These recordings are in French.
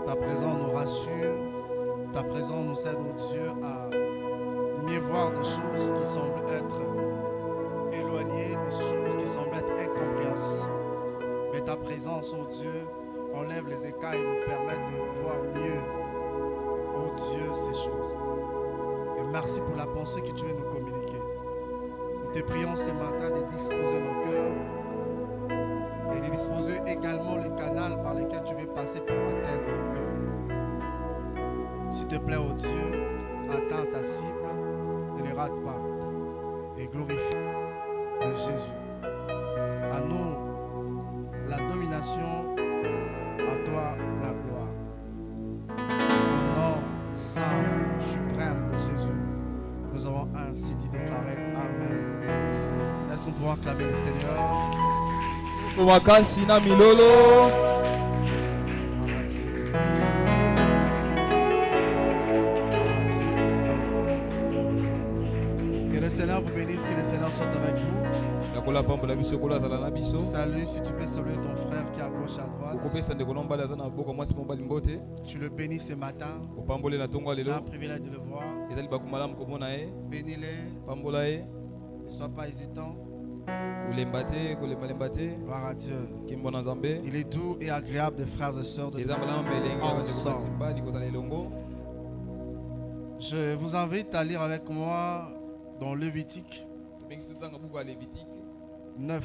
Ta présence nous rassure. Ta présence nous aide, oh Dieu, à mieux voir des choses qui semblent être éloignées, des choses qui semblent être incompréhensibles. Mais ta présence, oh Dieu, enlève les écailles et nous permet de voir mieux, oh Dieu, ces choses. Et merci pour la pensée que tu veux nous communiquer. Nous te prions ce matin de disposer nos cœurs et de disposer également le canal par lequel tu veux passer pour atteindre nos cœurs. S'il te plaît, oh Dieu, atteins ta cible, ne les rate pas et glorifie de Jésus. À nous la domination, à toi la gloire. Au nom saint suprême de Jésus, nous avons ainsi dit déclaré Amen. Est-ce qu'on pourra acclamer le Seigneur? Makasi na milolo. Que le Seigneur vous bénisse, que le Seigneur soit avec vous. Salut, si tu peux saluer ton frère qui est à gauche, à droite. Tu le bénis ce matin. C'est un privilège de le voir. Bénis-les. Ne sois pas hésitant. Gloire à Dieu. Il est doux et agréable des frères et sœurs de ensemble. Je vous invite à lire avec moi dans Lévitique 9.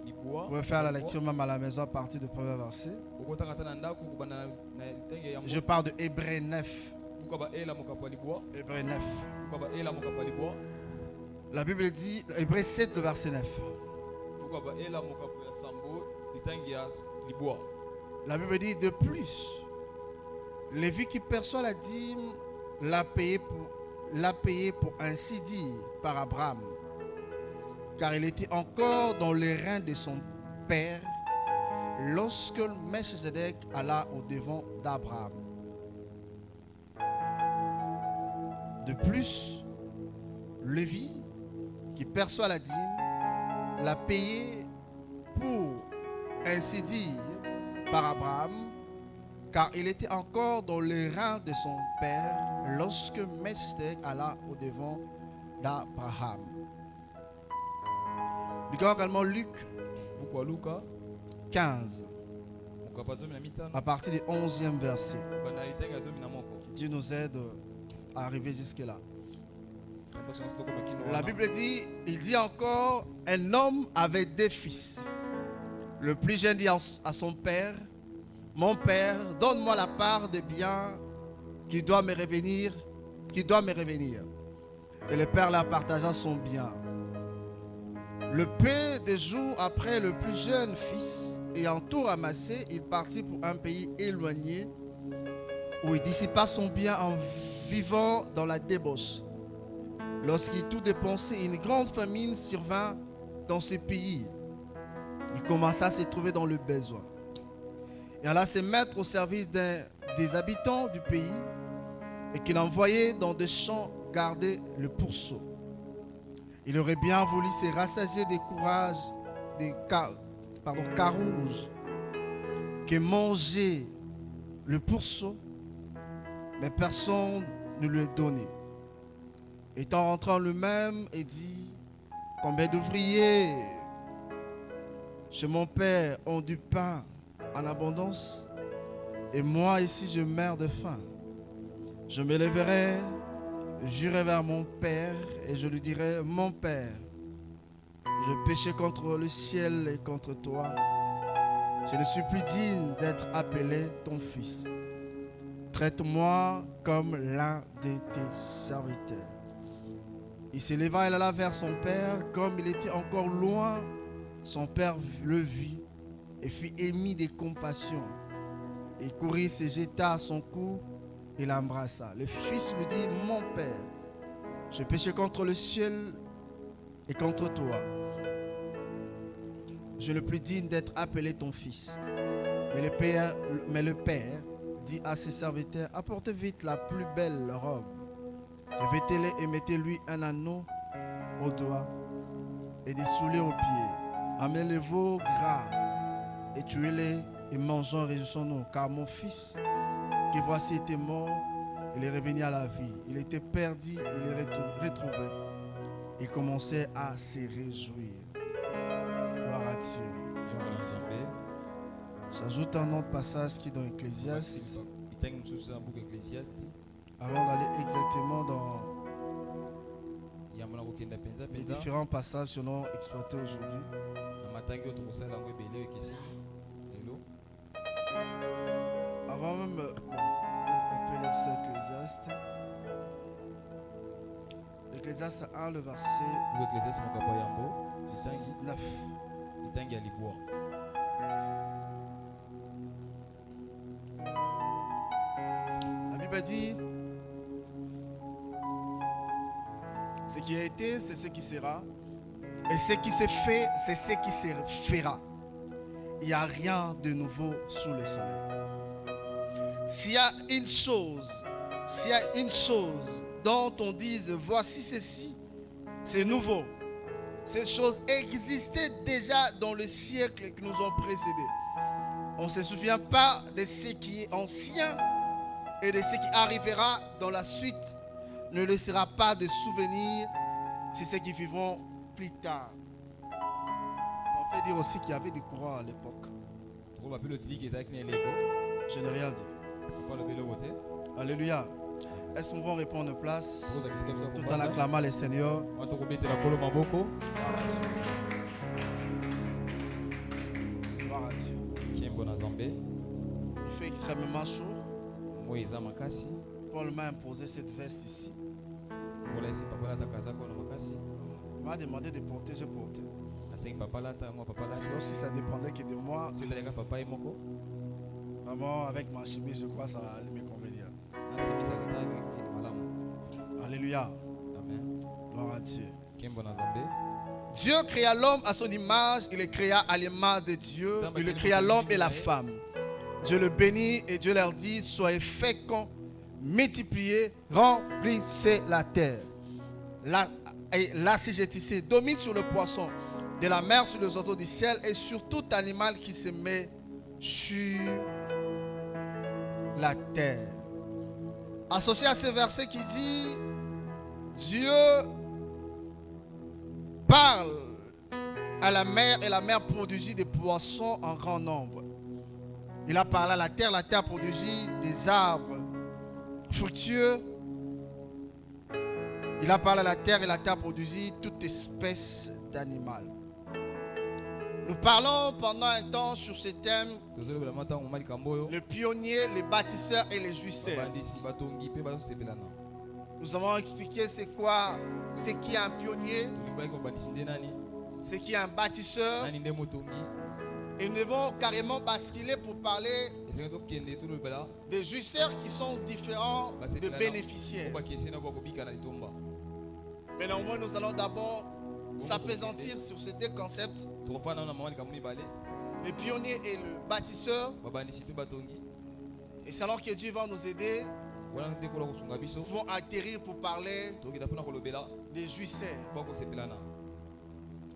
Vous pouvez faire la lecture même à la maison à partir du premier verset. Je parle de Hébreux 9. Hébreux 9. La Bible dit, Hébreux 7, le verset 9. La Bible dit, de plus, Lévi qui perçoit la dîme l'a payé pour ainsi dire par Abraham, car il était encore dans les reins de son père lorsque Melchizedek alla au devant d'Abraham. De plus, Lévi qui perçoit la dîme l'a payé pour ainsi dire par Abraham, car il était encore dans les reins de son père lorsque Melchizedek alla au devant d'Abraham. Regardons également Luc 15, à partir du 11e verset. Que Dieu nous aide à arriver jusque-là. La Bible dit, il dit encore, un homme avait 2 fils. Le plus jeune dit à son père, mon père, donne-moi la part de bien qui doit me revenir. Et le père la partagea son bien. Le peu de jours après, le plus jeune fils, ayant tout ramassé, il partit pour un pays éloigné où il dissipa son bien en vivant dans la débauche. Lorsqu'il tout dépensé, une grande famine survint dans ce pays. Il commença à se trouver dans le besoin. Et alla se mettre au service des habitants du pays et qu'il envoyait dans des champs garder le pourceau. Il aurait bien voulu se rassasier des carouges que mangeait le pourceau, mais personne ne lui est donné. Étant rentré en lui-même et dit, combien d'ouvriers chez mon père ont du pain en abondance, et moi ici je meurs de faim. Je me lèverai, j'irai vers mon père et je lui dirai, mon père, je péchais contre le ciel et contre toi. Je ne suis plus digne d'être appelé ton fils. Traite-moi comme l'un de tes serviteurs. Il s'éleva et alla vers son père. Comme il était encore loin, son père le vit et fut ému de compassion. Il courut, se jeta à son cou et l'embrassa. Le fils lui dit, mon père, j'ai péché contre le ciel et contre toi. Je ne suis plus digne d'être appelé ton fils. Mais le père dit à ses serviteurs, apportez vite la plus belle robe, revêtez-les et mettez-lui un anneau au doigt et des souliers aux pieds. Amenez les veaux gras et tuez-les et mangeons et réjouissons-nous, car mon fils que voici était mort, il est revenu à la vie. Il était perdu, il est retrouvé et commençait à se réjouir. Gloire à Dieu. Gloire à Dieu. J'ajoute un autre passage qui est dans Ecclésiaste. Avant d'aller exactement dans les différents passages que l'on exploité aujourd'hui. Avant même, on peut lire ça Ecclésiaste. Ecclésiaste 1, le verset 9. La Bible dit, ce qui a été, c'est ce qui sera. Et ce qui s'est fait, c'est ce qui se fera. Il n'y a rien de nouveau sous le soleil. S'il y a une chose dont on dise, voici ceci, c'est nouveau. Cette chose existait déjà dans le siècle qui nous ont précédés. On ne se souvient pas de ce qui est ancien et de ce qui arrivera dans la suite. Ne laissera pas de souvenirs sur ceux qui vivront plus tard. On peut dire aussi qu'il y avait des courants à l'époque. Je n'ai rien dit. Alléluia. Est-ce qu'on va répondre en place tout en acclamant le Seigneur? Gloire à Dieu. Il fait extrêmement chaud. Paul m'a imposé cette veste ici. Il m'a demandé de porter, je portais. Si ça dépendait que de moi, vraiment avec ma chemise, je crois que ça allait me convenir. Alléluia. Amen. Gloire à Dieu. Dieu créa l'homme à son image, il le créa à l'image de Dieu, il le créa l'homme et la femme. Dieu le bénit et Dieu leur dit, soyez féconds, multipliez, remplissez la terre. L'assujettissez, domine sur le poisson de la mer, sur les oiseaux du ciel et sur tout animal qui se met sur la terre. Associé à ce verset qui dit, Dieu parle à la mer et la mer produisit des poissons en grand nombre. Il a parlé à la terre produisit des arbres fructueux. Il a parlé à la terre et la terre produisit toute espèce d'animal. Nous parlons pendant un temps sur ce thème, le pionnier, les bâtisseurs et les jouisseurs. Nous avons expliqué c'est quoi, c'est qui est un pionnier, c'est qui est un bâtisseur. Et nous devons carrément basculer pour parler des jouisseurs qui sont différents des bénéficiaires. Mais néanmoins, nous allons d'abord s'apaisantir sur ces deux concepts. Le pionnier et le bâtisseur. Et c'est alors que Dieu va nous aider. Nous vont atterrir pour parler des jouisseurs.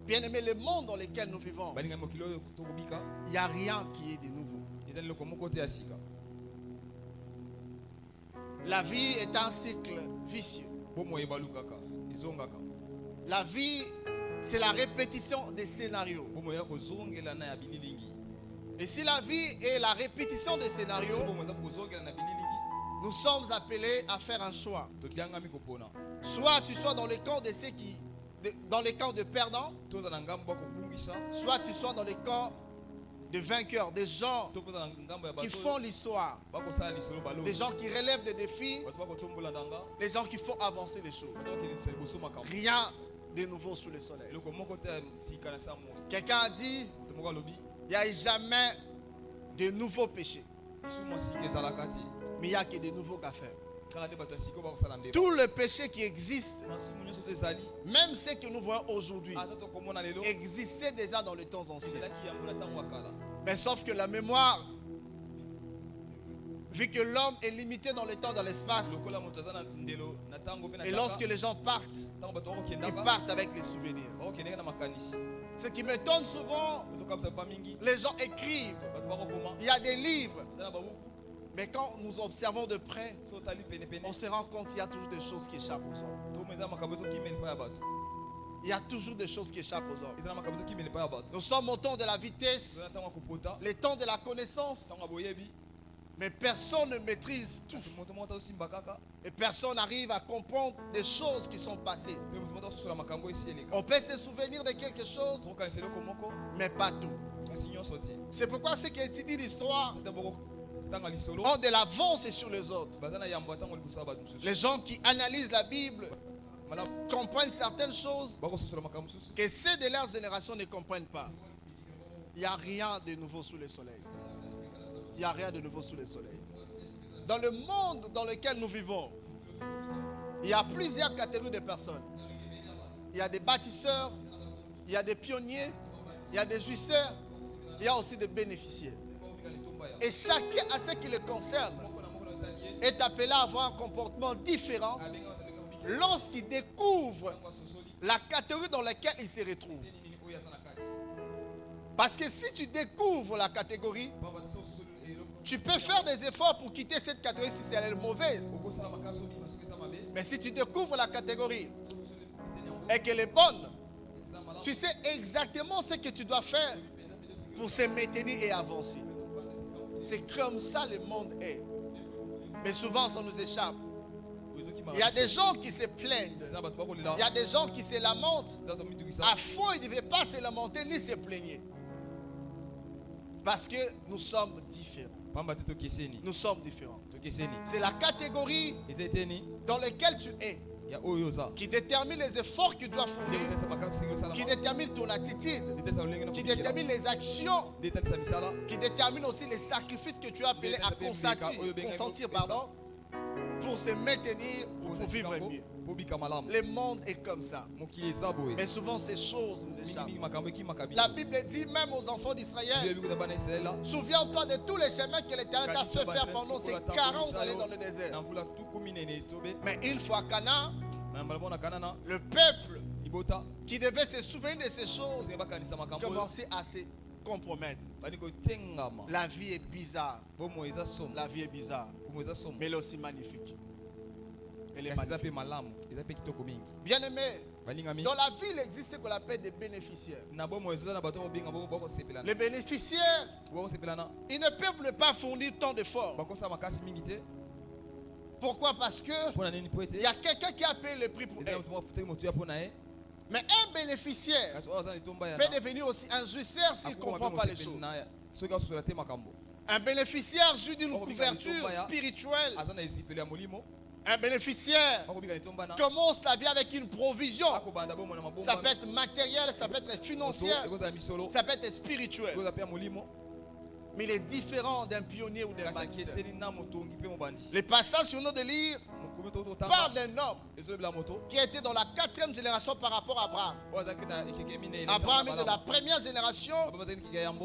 Bien aimé, le monde dans lequel nous vivons, il n'y a rien qui est de nouveau. La vie est un cycle vicieux. La vie, c'est la répétition des scénarios. Et si la vie est la répétition des scénarios, nous sommes appelés à faire un choix. Soit tu sois dans le camp de ceux qui, dans les camps de perdants, soit tu sois dans les camps de vainqueurs, des gens qui font l'histoire, des gens qui relèvent des défis, des gens qui font avancer les choses. Rien de nouveau sous le soleil. Quelqu'un a dit, il n'y a jamais de nouveaux péchés, mais il n'y a que de nouveaux affaires. Tout le péché qui existe, même ce que nous voyons aujourd'hui, existait déjà dans les temps anciens. Mais sauf que la mémoire, vu que l'homme est limité dans le temps, dans l'espace, et lorsque les gens partent, ils partent avec les souvenirs. Ce qui m'étonne souvent, les gens écrivent, il y a des livres, Mais quand nous observons de près, so otali penepene on se rend compte qu'il y a toujours des choses qui échappent aux hommes. tomona eza makambo ezokimela epai ya bato, Il y a toujours des choses qui échappent aux hommes. eza na makambo ezokimela epai ya bato. Nous sommes au temps de la vitesse, Toza na ntango ya kopota, le temps de la connaissance, ntango ya boyebi, mais personne ne maîtrise tout. kasi moto moko tazosimba kaka, Et personne n'arrive à comprendre des choses qui sont passées. mpe moto moko tazosola makambo esi eleka. On peut se souvenir de quelque chose, Tokokanisa eloko moko, mais pas tout. kasi nyonso te. C'est pourquoi ceux qui étudient l'histoire Ata boko tanga lisolo, ont de l'avance sur les autres. baza na yambo atango liboso ya bato mosusu. Les gens qui analysent la Bible Malamu comprennent certaines choses bakososola makambo mosusu, que ceux de leur génération ne comprennent pas. Il n'y a rien de nouveau sous le soleil. Il n'y a rien de nouveau sous le soleil. Dans le monde dans lequel nous vivons, il y a plusieurs catégories de personnes. Il y a des bâtisseurs, il y a des pionniers, il y a des jouisseurs, il y a aussi des bénéficiaires. Et chacun à ce qui le concerne est appelé à avoir un comportement différent lorsqu'il découvre la catégorie dans laquelle il se retrouve. Parce que si tu découvres la catégorie, tu peux faire des efforts pour quitter cette catégorie si elle est mauvaise. Mais si tu découvres la catégorie et qu'elle est bonne, tu sais exactement ce que tu dois faire pour se maintenir et avancer. C'est comme ça le monde est. Mais souvent ça nous échappe. Il y a des gens qui se plaignent. Il y a des gens qui se lamentent. À fond, ils ne devaient pas se lamenter ni se plaigner. Parce que nous sommes différents. Nous sommes différents. C'est la catégorie dans laquelle tu es qui détermine les efforts que tu dois fournir, qui détermine ton attitude, qui détermine les actions, qui détermine aussi les sacrifices que tu es appelé à consentir pour se maintenir ou pour vivre mieux. Le monde est comme ça. Mais souvent ces choses nous échappent. La Bible dit même aux enfants d'Israël, souviens-toi de tous les chemins que l'Éternel t'a fait faire pendant ces 40 années dans le désert. Mais une fois à Canaan, le peuple qui devait se souvenir de ces choses commençait à se compromettre. La vie est bizarre. La vie est bizarre. Mais elle est aussi magnifique. Elle est magnifique. Bien aimé, dans la vie, il existe ce qu'on appelle des bénéficiaires. Les bénéficiaires, ils ne peuvent ne pas fournir tant d'efforts. Pourquoi? Parce que il y a quelqu'un qui a payé le prix pour eux. Mais un bénéficiaire peut devenir aussi un jouisseur s'il ne comprend pas les choses. Un bénéficiaire jouit d'une couverture spirituelle. Un bénéficiaire commence la vie avec une provision. Ça peut être matériel, ça peut être financier, ça peut être spirituel. Mais il est différent d'un pionnier ou d'un bâtisseur. Les passages sur nous de lire parlent d'un homme qui était dans la 4e génération par rapport à Abraham. Abraham est de la première génération,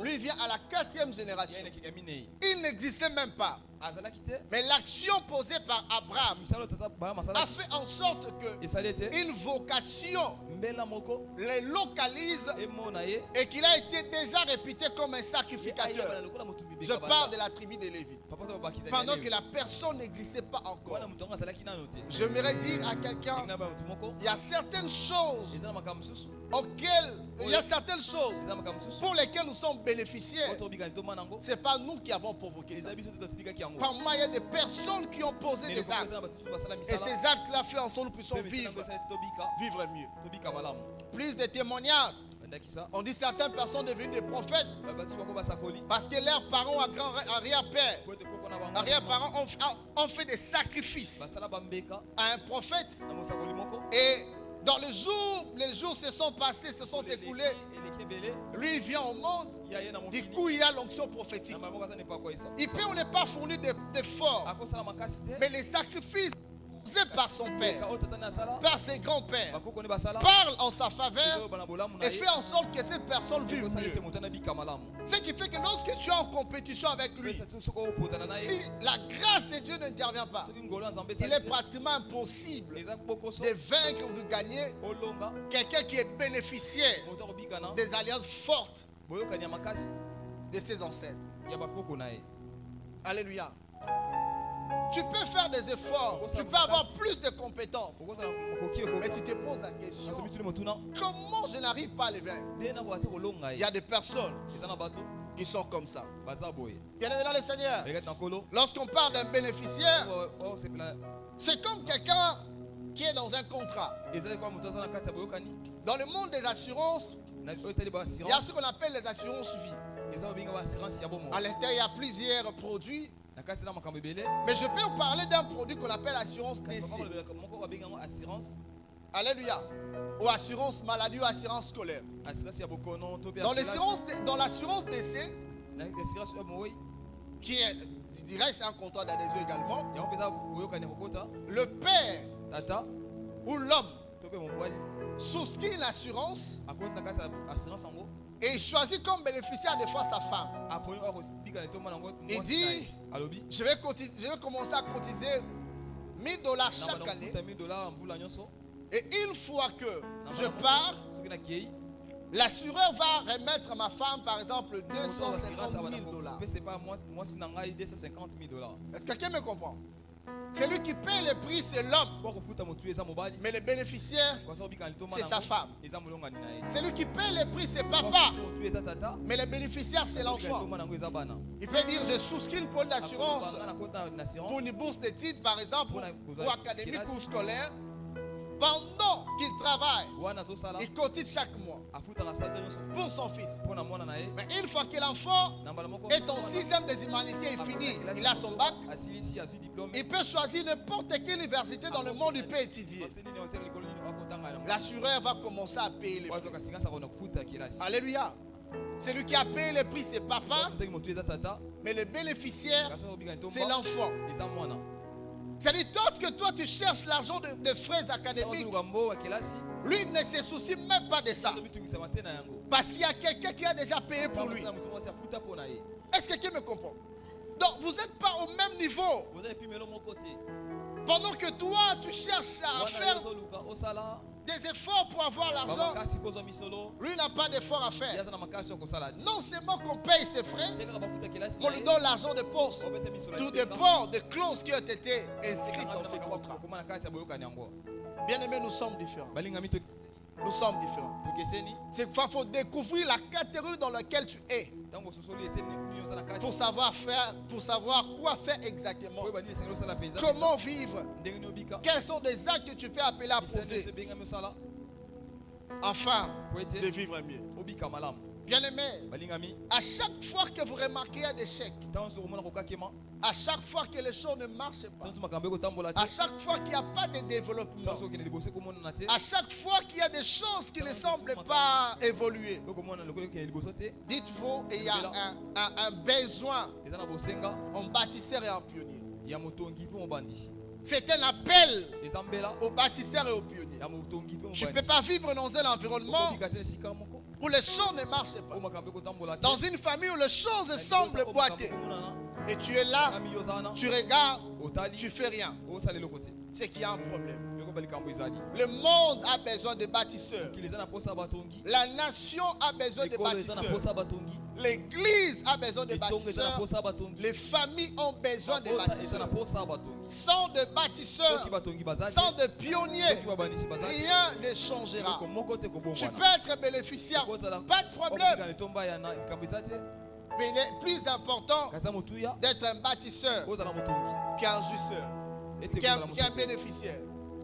lui vient à la 4e génération. Il n'existait même pas. Mais l'action posée par Abraham a fait en sorte que une vocation les localise et qu'il a été déjà réputé comme un sacrificateur. Je parle de la tribu de Lévi. Pendant que la personne n'existait pas encore. J'aimerais dire à quelqu'un, il y a certaines choses auxquelles, il y a certaines choses pour lesquelles nous sommes bénéficiaires. Ce n'est pas nous qui avons provoqué ça. Par moi, il y a des personnes qui ont posé des actes. Et ces actes-là fait en sorte que nous puissions vivre mieux. Plus de témoignages. On dit certaines personnes devenues des prophètes parce que leurs parents à grand arrière-parents ont fait des sacrifices à un prophète. Et dans les jours se sont passés, se sont écoulés. Lui il vient au monde. Du coup il a l'onction prophétique. Il peut ou ne pas fournir d'efforts. Mais les sacrifices par son père, par ses grands-pères, parle en sa faveur et fait en sorte que cette personne vive mieux. Ce qui fait que lorsque tu es en compétition avec lui, si la grâce de Dieu n'intervient pas, il est pratiquement impossible de vaincre ou de gagner quelqu'un qui est bénéficiaire des alliances fortes de ses ancêtres. Alléluia. Tu peux faire des efforts, tu peux avoir plus de compétences. okozala mokoki Mais tu te poses la question, nazomituli motuna comment je n'arrive pas à les vaincre? nde nakoka te kolonga Il y ye a des personnes eza na bato qui sont comme ça. baza boye Bien-aimé dans le Seigneur, ekati na nkolo lorsqu'on parle d'un bénéficiaire, osepela c'est comme quelqu'un qui est dans un contrat. ezali kwa moto aza na kati ya boyokani Dans le monde des assurances, oyo etali il y a baassurance ce qu'on appelle les assurances vie. eza babinga baassurance ya bomo À l'intérieur, il y a plusieurs produits. na kati na makambo ebele Mais je peux vous parler d'un produit qu'on appelle assurance décès. moko babenga yango assurance Alléluia. Ou assurance maladie ou assurance scolaire. assurance ya bokono to pe Dans l'assurance décès, assurance oyo moi qui est, je dirais, c'est un contrat d'adhésion également, yango mpenza boyokani kokota le père tata ou l'homme to pe mobali souscrit une assurance akoti na kati ya assurance yango et il choisit comme bénéficiaire des fois sa femme. aponi oyo akobika na etomba nango Il dit, alobi je vais commencer à cotiser $1000 chaque année. $1000 mvula nyonso Et une fois que je pars, soki nakei l'assureur va remettre à ma femme, par exemple, $250,000. pe c'est pas mwasi na ngai $250,000 Est-ce que quelqu'un me comprend? Celui qui paie le prix, c'est l'homme. po kofuta motu eza mobali Mais le bénéficiaire, kwasa kobika na litomba c'est sa femme. eza molongani na ye Celui qui paie le prix, c'est papa. motu eza tata Mais le bénéficiaire, c'est l'enfant. litomba nango eza bana Il peut dire, je souscris une police d'assurance Akobanga na kota na assurance pour une bourse d'études, par exemple, Pour ou académique ou scolaire. Pendant qu'il travaille, wana azosala il cotise chaque mois afutaka sanza nyonso pour son fils. mpo na mwana na ye Mais une fois que l'enfant na mbala moko est en 6e des humanités et fini, il a son bac, asilisi azwi diplôme il peut choisir n'importe quelle université dans le monde, il peut étudier. nini hotel likolo nini akotanga na L'assureur va commencer à payer les watu frais. akasinganisa kona kufuta kelasi Alléluia. Celui qui a payé le prix, c'est papa, ndenge motu eza tata mais le bénéficiaire, kasi okobika na c'est etomba l'enfant. eza mwana C'est-à-dire, tant que toi, tu cherches l'argent de frais académiques, luka mbo ya kelasi lui ne se soucie même pas de ça. tomitungisama te na yango Parce qu'il y a quelqu'un qui a déjà payé pour lui. na motu mwasi afuta mpo na ye Est-ce que quelqu'un me comprend? Donc, vous n'êtes pas au même niveau. oza epimelo moko te Pendant que toi, tu cherches à wana faire ozoluka osala des efforts pour avoir l'argent, bamakasi kozwa misolo lui n'a pas d'effort à ye faire. aza na makasi ya kosala te Non seulement qu'on paye ses frais, te kaka bafuta kelasi qu'on lui donne l'argent de poste. obete misolo Tout dépend des clauses qui ont été inscrites dans ce contrat. kokoma na kati ya boyokani yango Bien aimé, nous sommes différents. balingami Nous sommes différents. tokeseni C'est qu'il faut découvrir la catégorie dans laquelle tu es ntango ososoli ete nini oza na kati pour savoir quoi faire exactement. oyo banini esengeli osala mpenza Comment vivre? ndenge nini obika Quels sont des actes que tu fais appeler à misala nyonso poser ebengami osala afin po de ete vivre mieux? obika malamu Bien aimé, balingami à chaque fois que vous remarquez un échec, ntango nyonso komona kokakema à chaque fois que les choses ne marchent pas, ntango nyonso makambo ekotambola te à chaque fois qu'il n'y a pas de développement, ntango nyonso okende liboso ekomonana te à chaque fois qu'il y a des choses qui ne semblent pas évoluer, okomona lokolo okende liboso te dites-vous, il y a un besoin eza na bosenga en bâtisseur et en pionnier. ya motongi mpe mobandisi C'est un appel eza mbela aux bâtisseurs et aux pionniers. ya motongi mpe Tu ne peux mobandisi pas vivre dans un environnement okobika te esika moko où les choses ne marchent pas. oyo makambo ekotambola te Dans une famille où les choses semblent boiter. Et tu es là, ami oza wana tu regardes, otali tu fais rien. osala eloko te C'est qu'il y a un problème. yokoba likambo ezali Le monde a besoin de bâtisseurs. mokili eza na posa ya batongi La nation a besoin de ekolo eza na bâtisseurs. posa ya batongi L'église a besoin de etongo eza na bâtisseurs. posa ya batongi Les familles ont besoin de bakota eza na bâtisseurs. posa ya batongi Sans de bâtisseurs, soki batongi baza te sans de pionniers, soki babandisi baza te rien ne changera. eloko moko te Tu kobongwana peux être bénéficiaire, okozala pas de okobika problème. na etomba ya na likambo eza te Mais il est plus important kasi ya motuya d'être un bâtisseur ozala motongi qu'un jouisseur, ete qu'un kozala motongi bénéficiaire.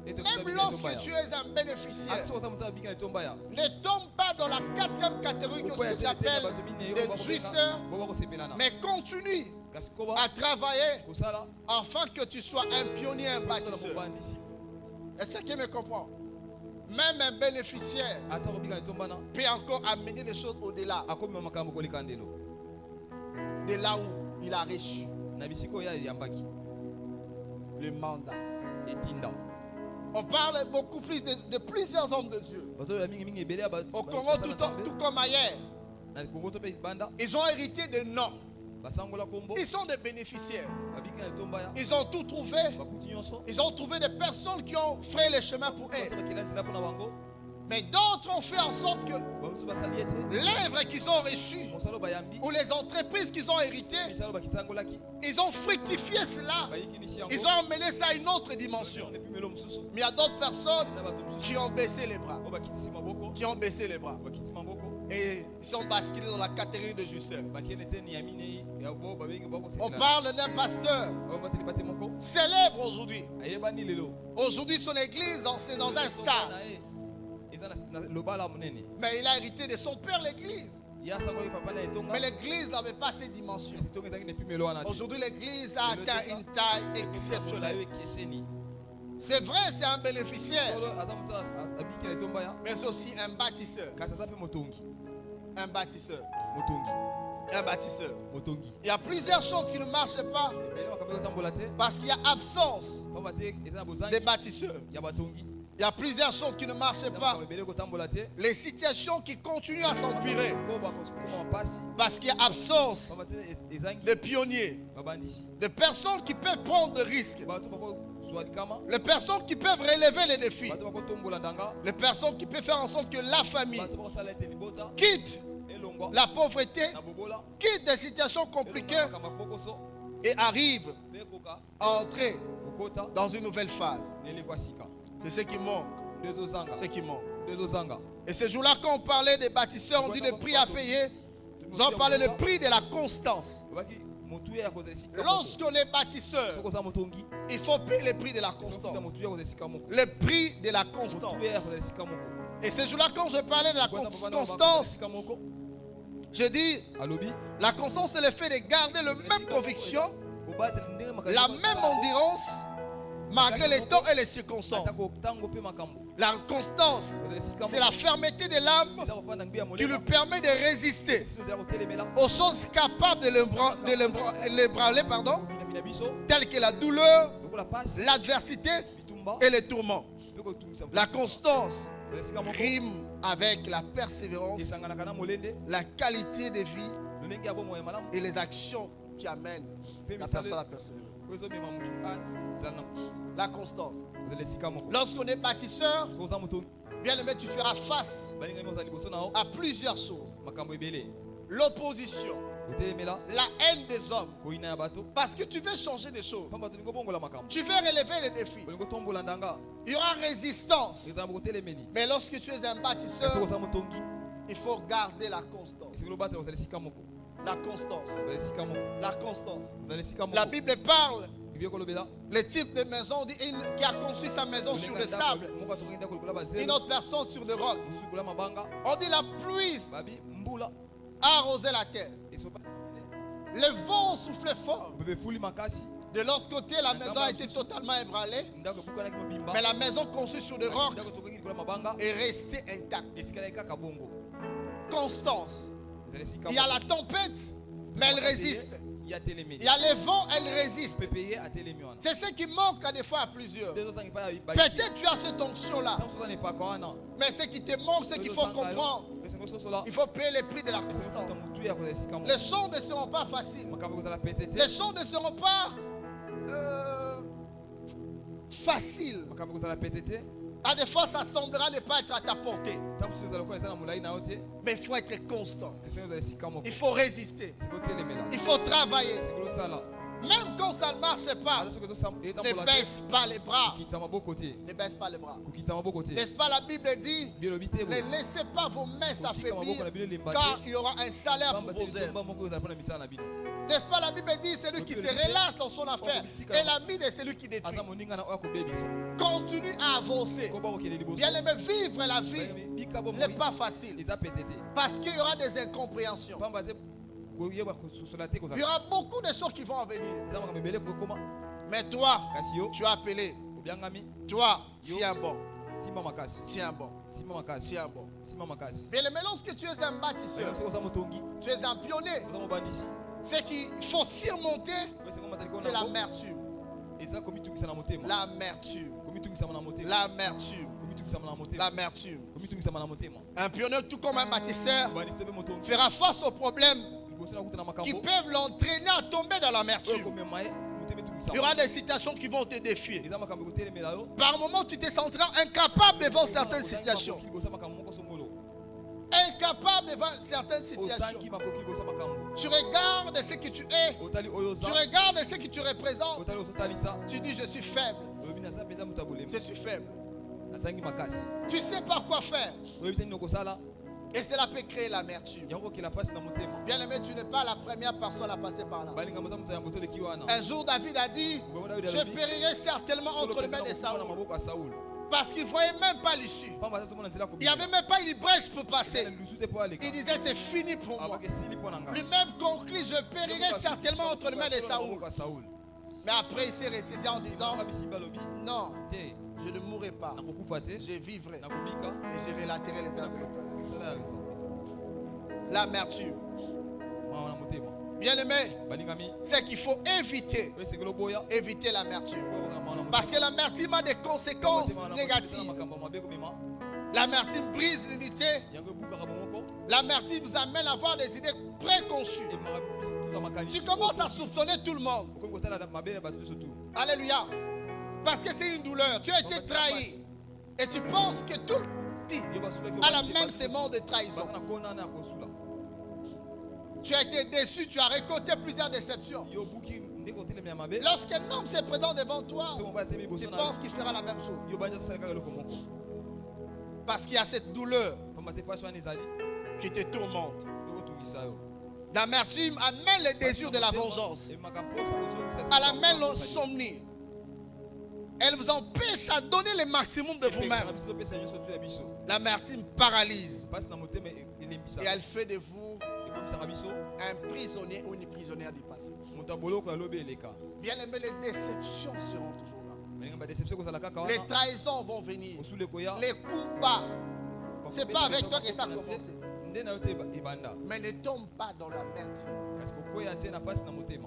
ete Même kozala bika na lorsque etomba tu ya es un bénéficiaire, aki soki oza moto abika na etomba ya ne tombe pas dans la 4e catégorie que okoya ce te que te na j'appelle bato minei des jouisseurs, bo bakosepelana mais continue kasi koba à travailler kosala afin que tu sois un pionnier, un kosala bâtisseur. mobandisi Est-ce que tu me comprends? Même un bénéficiaire ata kobika na etomba na peut encore amener les choses au-delà akomima makambo koleka ndelo de là où il a reçu na bisika oyo eyambaki le mandat. etinda On parle beaucoup plus de plusieurs hommes de Dieu. bazoloba mingimingi ebele ya Au Congo, tout comme ailleurs, na kongo to mpe banda ils ont hérité de noms. basangola kombo Ils sont des bénéficiaires. babiki na etomba ya Ils ont tout trouvé. bakuti nyonso Ils ont trouvé des personnes qui ont frayé le chemin pour eux. bakela nzela mpona bango Mais d'autres ont fait en sorte que bamosusu basali ete l'œuvre qu'ils ont reçue mosala bayambi ou les entreprises qu'ils ont héritées, misala bakitangolaki ils ont fructifié cela. bayikinisi yango Ils ont emmené ça à une autre dimension. epimelo mosusu Mais il y a d'autres personnes na bato mosusu qui ont baissé les bras. oyo bakitisi maboko Qui ont baissé les bras. bakitisi maboko Et ils sont basculés dans la catégorie de justeur. bakende te ni ya minei ya bo babengi On bakosepela parle d'un pasteur oyo bateli bate moko célèbre aujourd'hui. ayebani lelo Aujourd'hui, son église, c'est dans un stade. eza na lobala monene Mais il a hérité de son père l'église. ya sangoli papa na etonga Mais l'église n'avait pas ces dimensions. etonga ezalaki na epimelo wana te Aujourd'hui, l'église a atteint une taille na yo exceptionnelle. ekeseni C'est vrai, c'est un bénéficiaire, solo aza moto abiki na etomba ya mais c'est aussi un bâtisseur. kasi aza mpe motongi Un bâtisseur. motongi Un bâtisseur. motongi Il y a plusieurs choses qui ne marchent pas ebele makambo ekotambola te parce qu'il y a absence pamba te eza na des bozangi bâtisseurs. ya batongi Il y a plusieurs choses qui ne marchent eza pas. makambo ebele ekotambola te Les situations qui continuent à s'empirer po bakokoma mpasi parce qu'il y a absence pamba te ezangi de pionniers, babandisi de personnes qui peuvent prendre des risques, bato bakozwa likama les personnes qui peuvent relever les défis, bato bakotombola ndanga les personnes qui peuvent faire en sorte que la famille bato bakosala ete libota quitte elongwa la pauvreté, na bobola quitte des situations compliquées makambo ya bokoso et arrive mpe ekoka à entrer kokota dans une nouvelle phase. neleko ya sika C'est ce qui manque. nde ezozanga Ce qui manque. nde ezozanga Et ce jour-là, quand on parlait des bâtisseurs, on dit le prix à payer. Nous avons parlé du prix de la constance. obaki motuya ya kozala esika moko Lorsqu'on est bâtisseur, soki oza motongi il faut payer le prix de la soki constance. motuya ya kozala esika moko Le prix de la constance. motuya ya kozala esika moko Et ce jour-là, quand je parlais de la Kwenda papa na baba kozala constance, esika moko je dis, alobi la constance, c'est le fait de garder la même conviction, kobatela ndenge makambo la même endurance, malgré les temps et les circonstances. atako ntango mpe makambo La constance, kozala esika c'est la fermeté de l'âme eza kofanda ngbi ya qui lui molema permet de résister sisi ozala kotelemela aux choses capables de l'ébranler, pardon, finafina biso telles que la douleur, lokola pasi l'adversité bitumba et les tourments. mpe kotumisa La constance kozala esika moko rime avec la persévérance, esanganaka na molende la qualité de vie lolenge ya bomoi ya malamu et les actions qui amènent la personne à la persévérer. oyo ezomema motu ezala na La constance. kozala esika moko Lorsqu'on est bâtisseur, soki oza motongi bien aimé, tu feras face balingami ozala liboso na yo à plusieurs choses. makambo ebele L'opposition, kotelemela la haine des hommes. koyina ya bato Parce que tu veux changer des choses. pamba tolingi obongola makambo Tu veux relever les défis. olingi otombola ndanga Il y aura résistance. ezala bokotelemeli Mais lorsque tu es un soki bâtisseur, oza motongi il faut garder la constance. esengeli obatela kozala esika moko La constance. kozala esika moko La constance. kozala esika La moko Bible parle, bibi ekolobela le type de maison, on dit qui a construit sa maison sur le sable, moko atongi ndako likola une bazelo autre personne sur le roc. mosusu likola mabanga On dit la pluie babi mbula a arrosé la terre. esoba Le vent soufflait fort. pepe efuli makasi De l'autre côté, la maison a été totalement ébranlée, ndako ebukanaki mobimba mais la maison construite sur le roc ndako etongi likola mabanga est restée intacte. etikalaki kaka bongo Constance. ezala esika Il y a la tempête, mais elle résiste. ya telemeli Il y a les vents, elle résiste. pepe ye atelemi wana C'est ce qui manque à des fois à plusieurs. nde ezosangi pa Peut-être tu as cette onction-là, ntango soza na epaka wana mais ce qui te manque, c'est qu'il faut comprendre. esengo ososola Il faut payer le prix de la esengo kuta constance. motu ya kozala esika moko Les choses ne seront pas faciles. makambo ekozala pete te Les choses ne seront pas faciles. makambo ekozala pete te À des fois, ça semblera ne pas être à ta portée. ntango mosusu ezala lokola eza na molai na yo te Mais il faut être constant. esengo ozala esika moko Il faut résister. esengo otelemela Il faut travailler. esengo osala Même quand ça ne marche pas, aza soki ne etambola te baisse pas les bras. kokitisa maboko te Ne baisse pas les bras. kokitisa maboko te N'est-ce pas, la Bible dit, bilobi te ne laissez pas vos mains s'affaiblir, maboko na bino elemba car te il y aura un salaire pour pamba vos te œuvres. litomba moko ezala mpona misala na bino N'est-ce pas, la Bible dit, celui qui se relâche dans son affaire est l'ami de celui qui détruit. aza moninga na oyo akobebisa Continue à avancer. koba kokende liboso Bien aimé, vivre la vie bika n'est bomoi pas facile. eza pete te Parce qu'il y aura des incompréhensions. pamba te koyeba kososola te Il y kozala aura beaucoup de choses qui vont en venir. eza makambo ebele kokoma Mais toi, kasi yo tu as appelé. obiangami Toi, tiens bon. simba makasi Tiens bon. simba makasi Tiens bon. simba makasi Bien aimé, lorsque tu es un bâtisseur, soki oza motongi tu es un pionnier. oza mobandisi Ce qu'il faut surmonter, oyo esengo matali c'est kona l'amertume. eza komitungisa na motema L'amertume. komitungisama na motema L'amertume. komitungisama na motema L'amertume. komitungisama na motema Un pionnier, tout comme un bâtisseur, obandisi te mpe motongi fera face aux problèmes liboso na kuta na qui makambo peuvent l'entraîner à tomber dans oyo l'amertume. komema ye motema etungisama Il y aura des situations qui vont te défier. Par moments, tu te sentiras incapable devant certaines situations. Incapable devant certaines situations. Tu regardes ce que tu es. Tu regardes ce que tu représentes. Tu dis je suis faible. Je suis faible. Tu sais pas quoi faire. Et cela peut créer l'amertume. Bien aimé, tu n'es pas la première personne à passer par là. Un jour, David a dit, je périrai certainement entre les mains de Saoul. Parce qu'il ne voyait même pas l'issue. Il n'y avait même pas une brèche pour passer. Il disait, c'est fini pour moi. Lui-même conclut, je périrai certainement entre les mains de Saoul. Mais après, il s'est ressaisi en disant, non, je ne mourrai pas. Je vivrai. Et je relaterai les œuvres de l'auteur. L'amertume. Bien aimé, c'est qu'il faut éviter l'amertume. Parce que l'amertume a des conséquences négatives. L'amertume brise l'unité. L'amertume vous amène à avoir des idées préconçues. Tu commences à soupçonner tout le monde. Alléluia. Parce que c'est une douleur. Tu as été trahi. Et tu penses que tout le monde a la même sémence de trahison. Tu as été déçu, tu as récolté plusieurs déceptions. Lorsqu'un homme se présente devant toi, tu penses qu'il fera la même chose. Parce qu'il y a cette douleur qui te tourmente. L'amertume amène le désir de la vengeance. Elle amène l'insomnie. Elle vous empêche à donner le maximum de vous-même. L'amertume paralyse. Et elle fait de vous un prisonnier ou une prisonnière du passé. Bien aimé, les déceptions seront toujours là. Les trahisons vont venir. Les coups bas. Ce n'est pas avec toi que ça a commencé. Mais ne tombe pas dans la merde.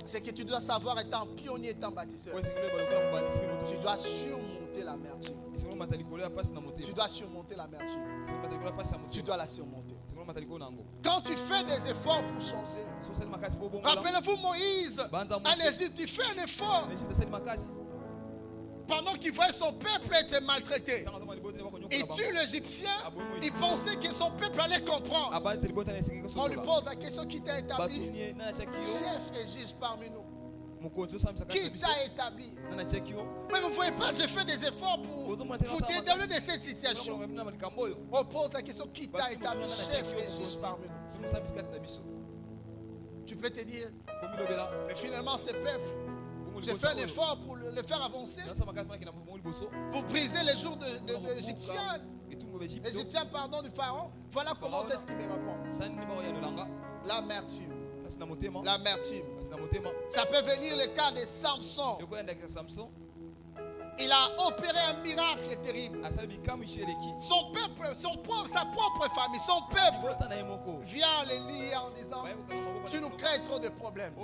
Ce que tu dois savoir étant pionnier, étant bâtisseur, tu dois surmonter l'amertume. Tu dois surmonter l'amertume. Tu dois la surmonter. Quand tu fais des efforts pour changer, rappelez-vous Moïse en Égypte, il fait un effort. Pendant qu'il voyait son peuple être maltraité, il tue l'Égyptien. Il pensait que son peuple allait comprendre. On lui pose la question, qui t'a établi? Chef et juge parmi nous. Qui t'a établi? Mais vous ne voyez pas, j'ai fait des efforts pour dédouaner de cette situation. On pose la question, qui t'a établi? Chef et juge parmi nous. Tu peux te dire, mais finalement c'est peuple. J'ai fait un effort pour le faire avancer. Pour briser les jours de l'Égyptien. L'Égyptien, pardon, du pharaon. Voilà comment est-ce qu'il me répond. L'amertume. L'amertume. Ça peut venir le cas de Samson. Il a opéré un miracle terrible. Son peuple, sa propre famille, son peuple vient les lier en disant, tu nous crées trop de problèmes.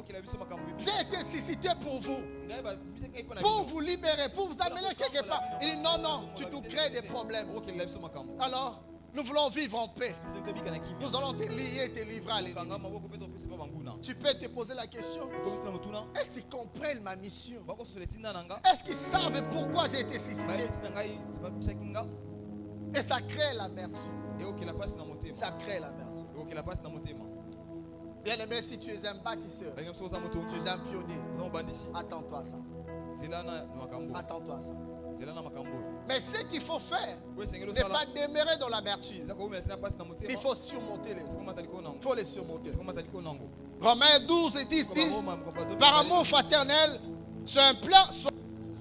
J'ai été suscité pour vous libérer, pour vous amener quelque part. Il dit non, non, tu nous crées des problèmes. Alors, nous voulons vivre en paix. Nous allons te lier et te livrer à l'ennemi. Tu peux te poser la question, est-ce qu'ils comprennent ma mission? Est-ce qu'ils savent pourquoi j'ai été suscité? Et ça crée l'amertume. Ça crée l'amertume. Bien aimé, si tu es un bâtisseur, tu es un pionnier, attends-toi à ça. Attends-toi à ça. Mais ce qu'il faut faire, n'est pas demeurer dans l'amertume. Il faut surmonter les Il faut les surmonter. Romains 12 et 10 dit, par amour fraternel, sur un plan, sur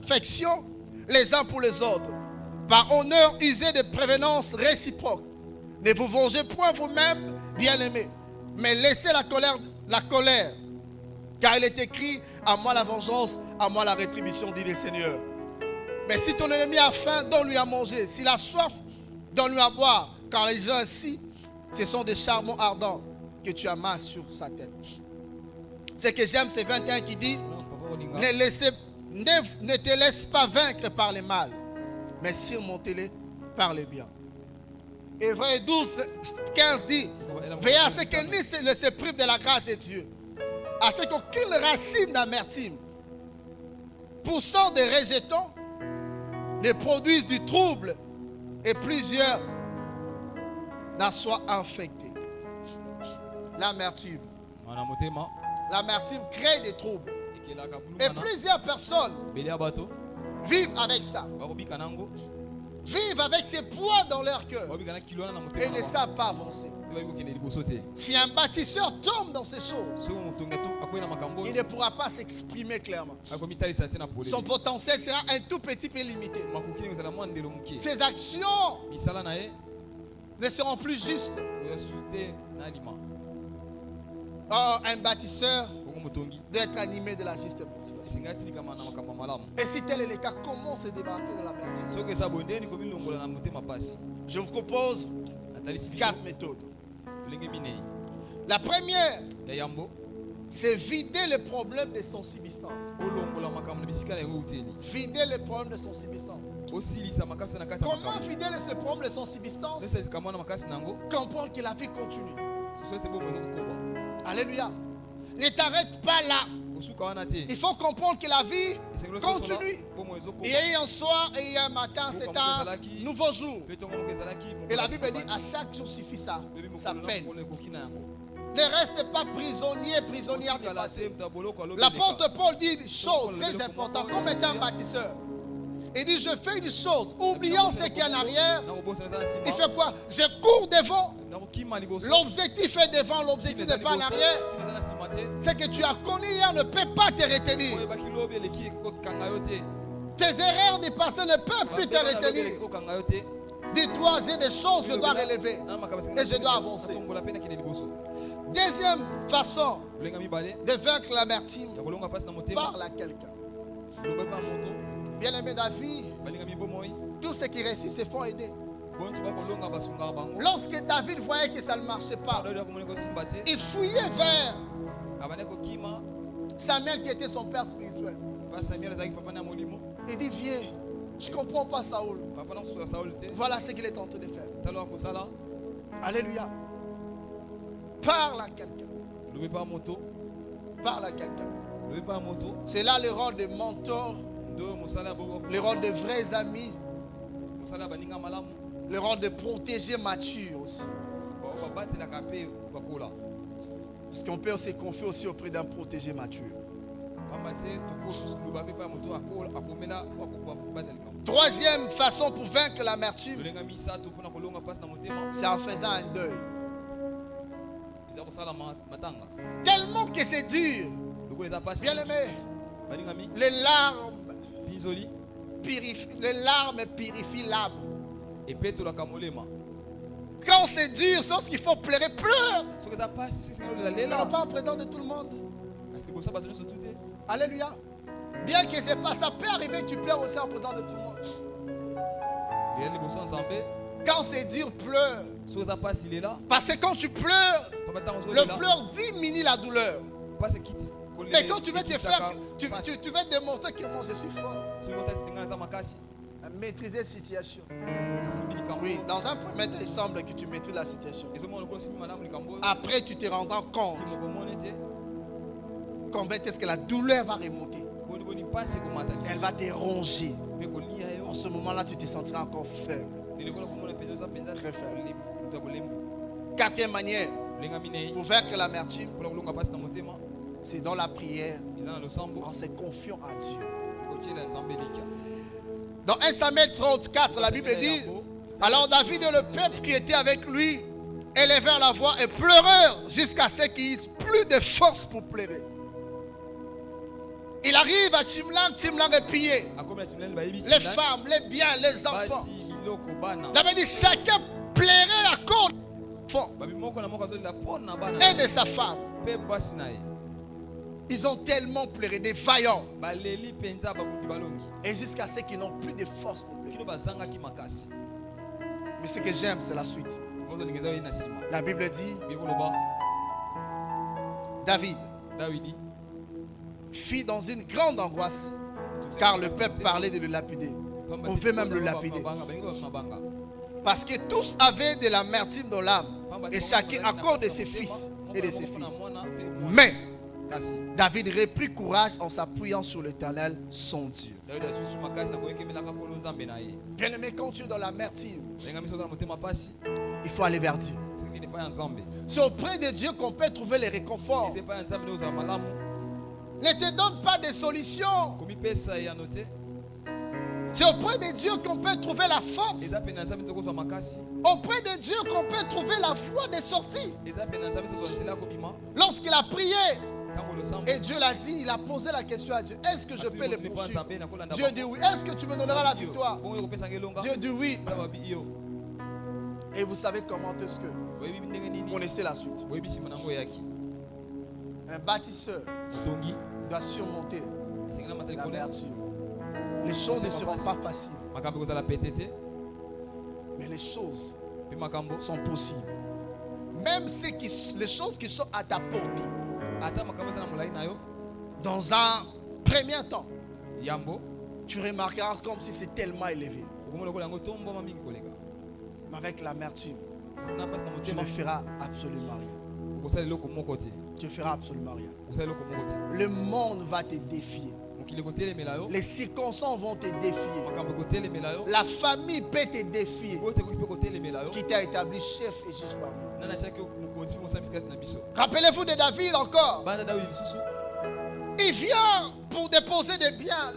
affection les uns pour les autres, par honneur usé de prévenance réciproque. Ne vous vengez point vous-même, bien-aimés, mais laissez la colère, car il est écrit, à moi la vengeance, à moi la rétribution, dit le Seigneur. Mais si ton ennemi a faim, donne-lui à manger. S'il a soif, donne-lui à boire. Car les gens ainsi, ce sont des charbons ardents que tu amasses sur sa tête. Ce que j'aime, c'est 21 qui dit, ne te laisse pas vaincre par le mal, mais surmonte-les par le bien. Hébreux 12, 15 dit, veillez à ce que nul ne se prive de la grâce de Dieu, à ce qu'aucune racine d'amertume 50% des rejetons ne produisent du trouble et plusieurs n'en soient infectés. L'amertume. L'amertume crée des troubles. Et plusieurs personnes vivent avec ça. Vivent avec ces poids dans leur cœur et ne savent pas avancer. Si un bâtisseur tombe dans ces choses, il ne pourra pas s'exprimer clairement. Son potentiel sera un tout petit peu limité. Ses actions ne seront plus justes. Or, un bâtisseur doit être animé de la juste motivation. Et si tel est le cas, comment se débarrasser de la merveille? Je vous propose 4 méthodes. La première, c'est vider le problème de son subsistance. Vider le problème de son subsistance. Comment vider le problème de son subsistance? Comprendre que la vie continue. Alléluia. Ne t'arrête pas là. Il faut comprendre que la vie continue. Et il y a un soir et il y a un matin, c'est un nouveau jour. Et la Bible dit, à chaque jour suffit sa peine. Ne reste pas prisonnière du passé. L'apôtre Paul dit une chose très importante, comme étant un bâtisseur. Il dit, je fais une chose, oubliant ce qui est en arrière. Il fait quoi? Je cours devant. L'objectif est devant, l'objectif n'est pas en arrière. Ce que tu as connu hier ne peut pas te retenir. Tes erreurs du passé ne peuvent plus te retenir. Dis-toi, j'ai des choses que je dois relever et je dois avancer. Deuxième façon de vaincre l'amertume, parle à quelqu'un. Bien-aimé David, tous ceux qui réussissent se font aider. Lorsque David voyait que ça ne marchait pas, il fouillait vers Samuel qui était son père spirituel. Il dit, viens, je ne comprends pas Saoul. Voilà ce qu'il est en train de faire. Alléluia. Parle à quelqu'un. Parle à quelqu'un. C'est là le rôle de mentor, le rôle de vrais amis, le rôle de protéger mature aussi. Parce qu'on peut se confier aussi auprès d'un protégé mature. Troisième façon pour vaincre l'amertume, c'est en faisant un deuil. Tellement que c'est dur. Bien aimé, les larmes purifient l'âme. Quand c'est dur, c'est ce qu'il faut pleurer, pleure. Mais non pas en présence de tout le monde. Alléluia. Bien que c'est pas ça, peut arriver, tu pleures aussi en présence de tout le monde. Quand c'est dur, pleure. Parce que quand tu pleures, le pleur diminue la douleur. Mais quand tu veux te faire, tu veux démontrer que moi je suis fort. Maîtriser la situation. Oui, dans un premier temps, il semble que tu maîtrises la situation. Après, tu te rendras compte combien est-ce que la douleur va remonter. Elle va te ronger. En ce moment-là, tu te sentiras encore faible. Très faible. Quatrième manière pour vaincre l'amertume, c'est dans la prière, en se confiant à Dieu. Dans 1 Samuel 34, la Bible dit, alors David et le peuple qui était avec lui élevèrent la voix et pleurèrent jusqu'à ce qu'ils n'aient plus de force pour pleurer. Il arrive à Timlan, Timlan est pillé. Les femmes, les biens, les enfants. La Bible dit, chacun pleurait à cause et de sa femme. Ils ont tellement pleuré, des vaillants. Et jusqu'à ce qu'ils n'ont plus de force pour pleurer. Mais ce que j'aime, c'est la suite. La Bible dit, David fit dans une grande angoisse, car le peuple parlait de le lapider. On veut même le lapider. Parce que tous avaient de l'amertume dans l'âme, et chacun à cause de ses fils et de ses filles. Mais kasi David reprit courage en s'appuyant sur l'Éternel, son Dieu. Daudi asusu makasi na koyekemelaka nkolo nzambe na ye. Bien aimé, quand tu es dans l'amertume, Benga miso na motema pasi il faut aller vers Dieu. soki n'est pas ya nzambe C'est auprès de Dieu qu'on peut trouver les réconforts. eza epai ya nzambe nde ozala malamu Ne te donne pas de solutions. komipesa eyano te. C'est auprès de Dieu qu'on peut trouver la force. Eza pene na nzambe tokozwa makasi. Auprès de Dieu qu'on peut trouver la voie de sortie. Eza pene na nzambe tozwa nzela ya kobima Lorsqu'il a prié, ntango losambo et Dieu l'a dit, il a posé la question à Dieu. Est-ce que je peux les poursuivre? poursuivre. Dieu dit oui. Est-ce que tu me donneras la victoire? bongo ekopesa ngelonga Dieu dit oui. babi yo Et vous savez comment est-ce que boyebi ndenge vous nini connaissez la suite. boyebi nsima nango eyaki Un bâtisseur motongi doit surmonter esengela matali kolera l'amertume. Les choses ne seront pas faciles, makambo ekozala pete te mais les choses mpe makambo sont possibles. Même les choses qui sont à ta portée, ata makambo eza na molai na yo dans un premier temps, yambo tu remarqueras comme si c'est tellement élevé. okomona lokola yango tomboma mingi koleka Mais avec l'amertume, kasi na mpasi na tu ne motema feras absolument rien. okosala eloko moko te Tu ne feras absolument rien. okosala eloko moko te Le monde va te défier. mokili ekotelemela yo Les circonstances vont te défier. makambo ekotelemela yo La famille peut te défier. oyo tekoki mpe kotelemela yo Qui t'a établi chef et juge parmi nous. nani atiaki mokonzi mpe mosambisi kati na biso Rappelez-vous de David encore. bana dawidi lisusu Il vient pour déposer des biens,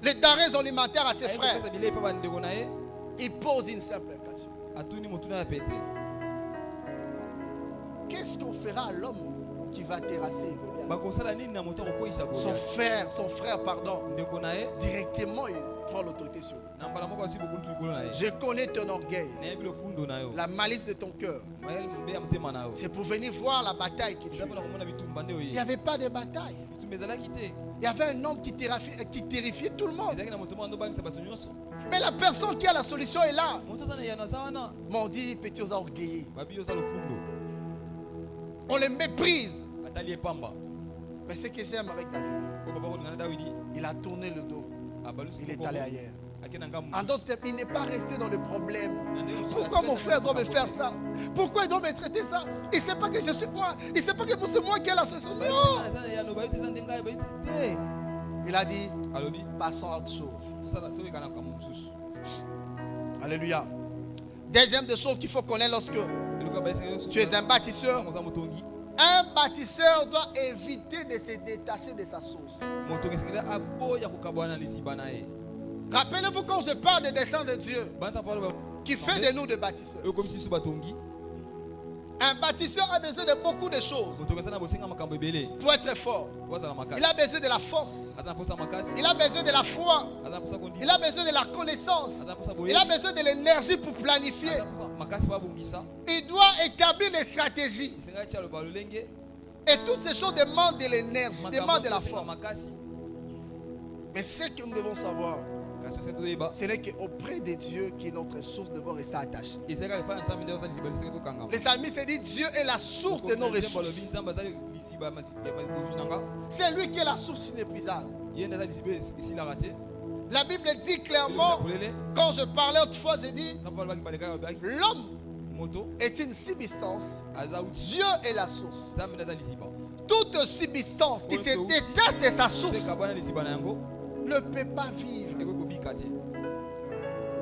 les denrées alimentaires à ses ayi frères. kopesa bilei mpe bandeko na ye Il pose une simple question. atuni motuna ya pete Qu'est-ce qu'on fera à l'homme qui va terrasser Goliath? bakosala nini na moto akokweyisa Son frère, pardon, ndeko na ye directement il prend l'autorité sur lui. na mbala moko azwi bokulutu likolo na ye Je connais ton orgueil, nayebi lofundo na yo la malice de ton cœur. mayele mabe ya motema na yo C'est pour venir voir la bataille qui tue. eza mpona komona bitumba nde Il n'y oye avait pas de bataille. bitumba ezalaki te Il y avait un homme qui terrifiait tout le monde. ezalaki na moto moko andobangisa bato nyonso Mais la personne qui a la solution est là. moto aza na yano aza wana M'ont dit, petit aux orgueillés. babi oza lofundo On les méprise. atali epamba Mais ce que j'aime avec David, oyo papa kolinga na dawidi il a tourné le dos. abalusi Il est allé ailleurs. ake na ngambo En d'autres termes, il n'est pas resté dans le problème. Na ndenge mosusu Pourquoi atikali mon na frère doit me makambo faire te. ça? Pourquoi il doit me traiter ça? Il ne sait pas que je suis moi. Il ne sait pas que c'est moi qui ai la solution. Non! aza na yano bayebi te eza ndenge ayo bayebi te Il a dit, alobi passons à autre chose. tosala toyeka na makambo mosusu Alléluia. Deuxième des choses qu'il faut connaître lorsque eloko bayesenge nyonso tu es un bâtisseur. oza motongi Un bâtisseur doit éviter de se détacher de sa source. motongi esengeli aboya kokabwana na liziba na ye Rappelez-vous quand je parle des desseins de Dieu banta mpo aloba qui fait de nous des bâtisseurs. oyo komisi biso batongi Un bâtisseur a besoin de beaucoup de choses motongi aza na bosenga makambo ebele pour être fort. po azala makasi Il a besoin de la force. aza na mposa makasi Il a besoin de la foi. aza na mposa Il kondima a besoin de la connaissance. aza na mposa Il a boyebi besoin de l'énergie pour planifier. aza na mposa makasi po abongisa Il doit établir des stratégies. esengeli tia aloba lolenge Et toutes ces choses demandent de l'énergie, makambo demandent de la esenga force. makasi Mais ce que nous devons savoir, kasi ose toyeba ce n'est qu'auprès de Dieu qui est notre source, nous devons rester attachés. ezali kaka epai ya nzambe nde oza liziba esengeli tokangama Le psalmiste dit Dieu est la source de nos alobi ressources. nzambe aza liziba ya bozwi na nga C'est lui qui est la source inépuisable. ye nde aza liziba esilaka te La Bible dit clairement, polele quand je parlais autrefois, j'ai dit ntango alobaki balekaka alobaki l'homme moto est une substance. aza uti Dieu est la source. nzambe nde aza liziba Toute substance qui se détache de sa source ekabwana liziba na yango ne peut pas vivre. ekoki kobika te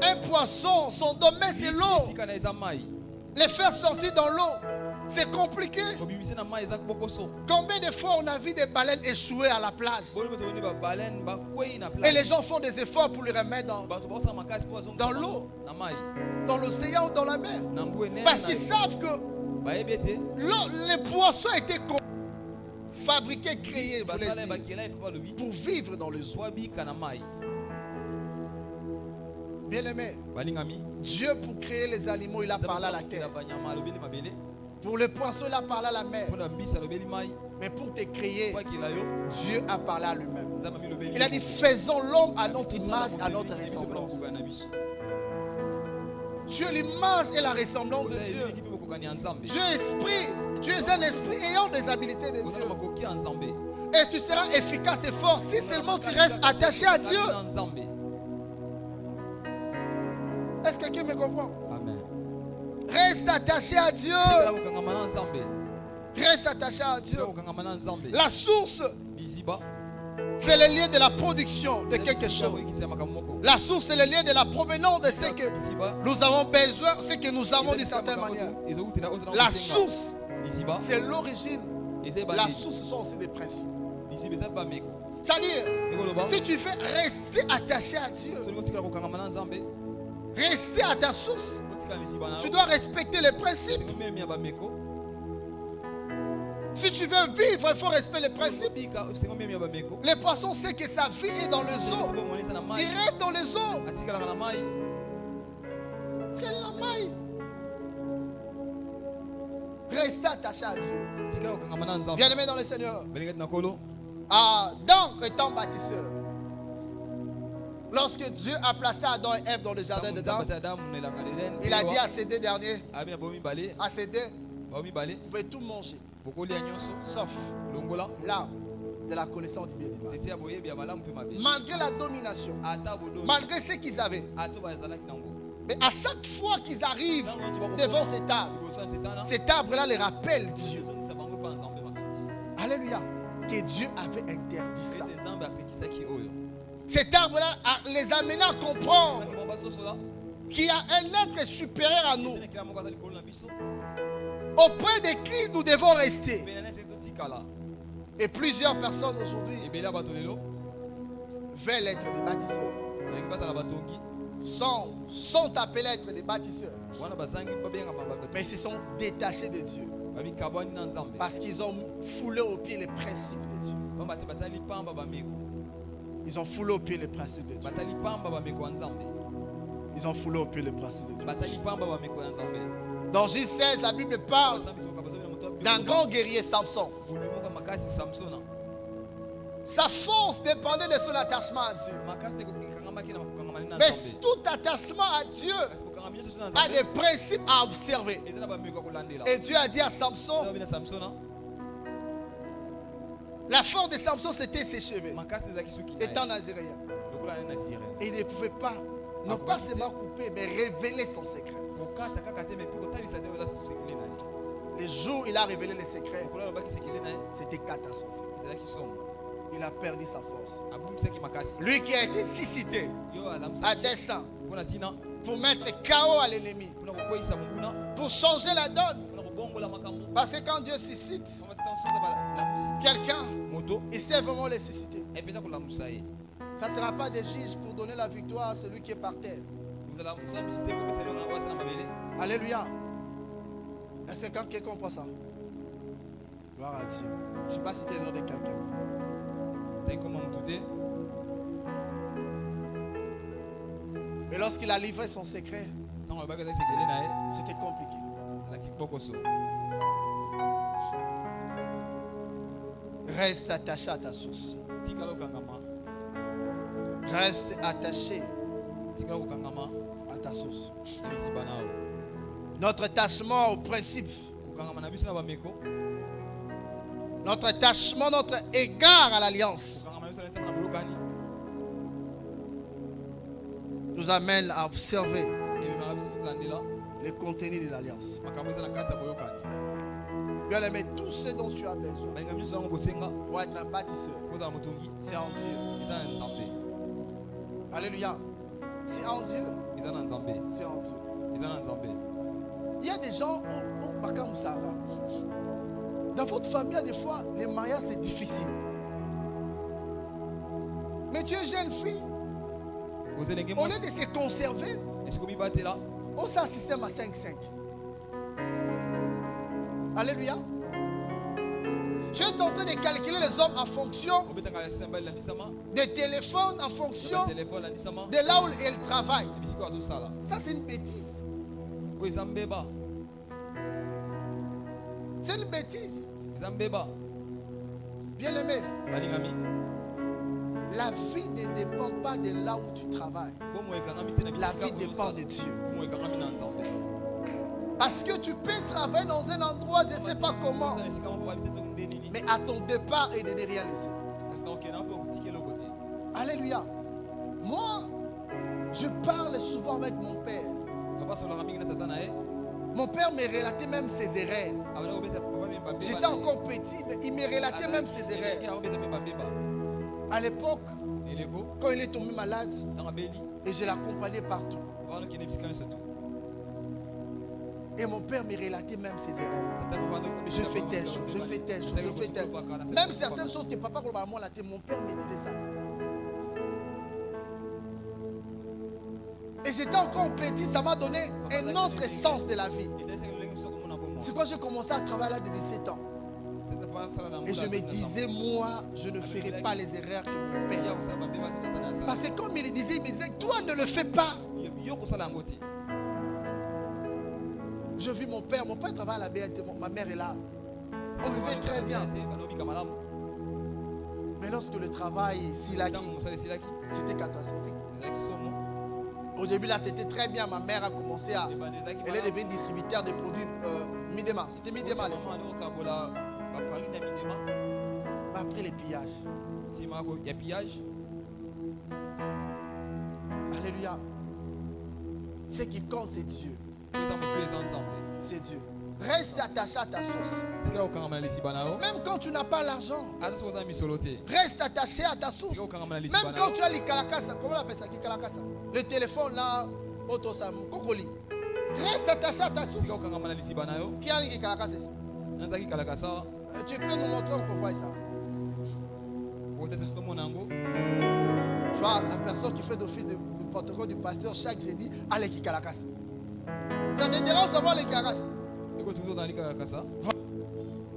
Un poisson, son domaine c'est l'eau. esika na eza mai Les faire sortir dans l'eau, c'est compliqué. kobimise na mai eza bokoso Combien de fois on a vu des baleines échouer à la plage boni moto boni babalene bakwei na et les plage gens font des efforts pour les remettre bato bakosala makasi mpo Dans l'eau. na mai dans l'océan ou dans la mer. na mbu enene Parce na qu'ils yo. savent que bayebi ete les poissons étaient fabriqués, créés, voulais-je basala dire, bakela epe balobi pour vivre dans les eaux. po abika na mai Bien aimé, balingami Dieu pour créer les animaux, il a parlé à la terre. banyama alobeli mabele Pour les poissons, il a parlé à la mer. mpona mbisi alobeli mai Mais pour te créer, po akela yo Dieu a parlé à lui-même. nzambe amilobeli Il a dit, faisons l'homme à notre image, à notre ressemblance. na biso Dieu est l'image et la ressemblance de oza Dieu. elingi mpe bokokani ya nzambe Dieu est esprit. Dieu est un esprit ayant des habiletés de oza na Dieu. makoki ya nzambe Et tu seras efficace et fort si seulement tu restes attaché à Dieu. na nzambe Est-ce que quelqu'un me comprend? amen Reste attaché à Dieu. tikala kokangama na nzambe Reste attaché à Dieu. kokangama na nzambe La source, liziba c'est le lieu de la production de quelque chose. koyekisa makambo moko La source, c'est le lieu de la provenance de ce que liziba nous avons besoin, ce que nous avons d'une certaine manière. La source, liziba c'est l'origine. ezeba La source, ce sont aussi des principes. liziba eza bameko C'est-à-dire, ekoloba si tu fais rester attaché à Dieu, soki otikala kokangama na nzambe rester à ta source, otikala liziba na tu dois respecter les principes. memi ya bameko Si tu veux vivre, il faut respecter les principes. bika osengo memi ya bameko Les poissons savent que sa vie est dans les eaux. omonisa na mai Il reste dans les eaux. atikalaka na mai C'est la maille. Restez attaché à Dieu. tikala kokangama na nzambe Bien-aimé dans le Seigneur. belingati na kolo Adam étant bâtisseur. Lorsque Dieu a placé Adam et Ève dans le jardin dedans, il a dit à ces deux derniers, à ces deux, vous pouvez tout manger, sauf l'arbre de la connaissance du bien et du mal. Malgré la domination, malgré ce qu'ils avaient, mais à chaque fois qu'ils arrivent devant cet arbre-là les rappelle Dieu. Alléluia. Que Dieu avait interdit ça. Cet arbre-là les amenait à comprendre qu'il y a un être supérieur à nous, auprès de qui nous devons rester. Et plusieurs personnes aujourd'hui veulent être des bâtisseurs, sont appelés à être des bâtisseurs, mais ils se sont détachés de Dieu parce qu'ils ont foulé aux pieds les principes de Dieu. Ils ont foulé aux pieds les principes de Dieu. Ils ont foulé aux pieds les principes de Dieu. Dans Juge 16, la Bible parle d'un grand guerrier, Samson. Sa force dépendait de son attachement à Dieu. Mais tout attachement à Dieu a des principes à observer. Et Dieu a dit à Samson, la force de Samson c'était ses cheveux, étant naziréen. Et il ne pouvait pas, non pas seulement couper, mais révéler son secret. Les jours où il a révélé les secrets, c'était catastrophique. Il a perdu sa force. Lui qui a été suscité à dessein pour mettre KO à l'ennemi, pour changer la donne. Parce que quand Dieu suscite quelqu'un, il sait vraiment le susciter. Ça ne sera pas des juges pour donner la victoire à celui qui est par terre. Alléluia. Est-ce que quelqu'un comprend ça? Gloire à Dieu. Je ne sais pas si c'était le nom de quelqu'un. Et lorsqu'il a livré son secret, c'était compliqué. Reste attaché à ta source. Reste attaché à ta source. Notre attachement au principe, notre attachement, notre égard à l'alliance nous amène à observer le contenu de l'alliance. Bien aimé, tout ce dont tu as besoin pour être un bâtisseur, c'est en Dieu. Alléluia. C'est en Dieu. C'est en Dieu. Il y a des gens au Bakamusara. Dans votre famille, il y a des fois, les mariages c'est difficile. Mais tu es jeune fille. Au lieu de se conserver, on a un système à 5-5. Alléluia. Tu es en train de calculer les hommes en fonction des téléphones, en fonction de là où ils travaillent. Ça, c'est une bêtise. C'est une bêtise. Bien aimé, la vie ne dépend pas de là où tu travailles. La vie dépend de Dieu. Parce que tu peux travailler dans un endroit, je ne sais pas comment, mais à ton départ, il ne n'est rien laissé. Alléluia. Moi, je parle souvent avec mon père. Mon père me relatait même ses erreurs. J'étais encore petit, mais il me relatait même ses erreurs. À l'époque, quand il est tombé malade, et je l'accompagnais partout. Et mon père me relatait même ses erreurs. Je fais telle chose, je fais telle chose, je fais telle chose. Même certaines choses que papa mon père me disait ça. Et j'étais encore petit, ça m'a donné un autre sens de la vie. C'est quand j'ai commencé à travailler à l'âge de 17 ans. Et je me disais, moi, je ne ferai pas les erreurs que mon père. Parce que comme il me disait, toi ne le fais pas. Je vis mon père travaille à la BNT, ma mère est là. On vivait très bien. Mais lorsque le travail, c'était catastrophique. Au début là c'était très bien, ma mère a commencé à... Elle est devenue distributeur de produits Midema. C'était Midema. Après les pillages. Alléluia. Ce qui compte c'est Dieu. C'est Dieu. Reste attaché à ta source. Même quand tu n'as pas l'argent, reste attaché à ta source. Même quand tu as les kalakasa, comment on appelle ça, le téléphone là, kokoli. Reste attaché à ta source. Qui a les kalakasa? Tu peux nous montrer on peut voir ça. Tu vois, la personne qui fait d'office du protocole du pasteur chaque jeudi a les kalakasa. Ça te dérange de savoir les kalakasa?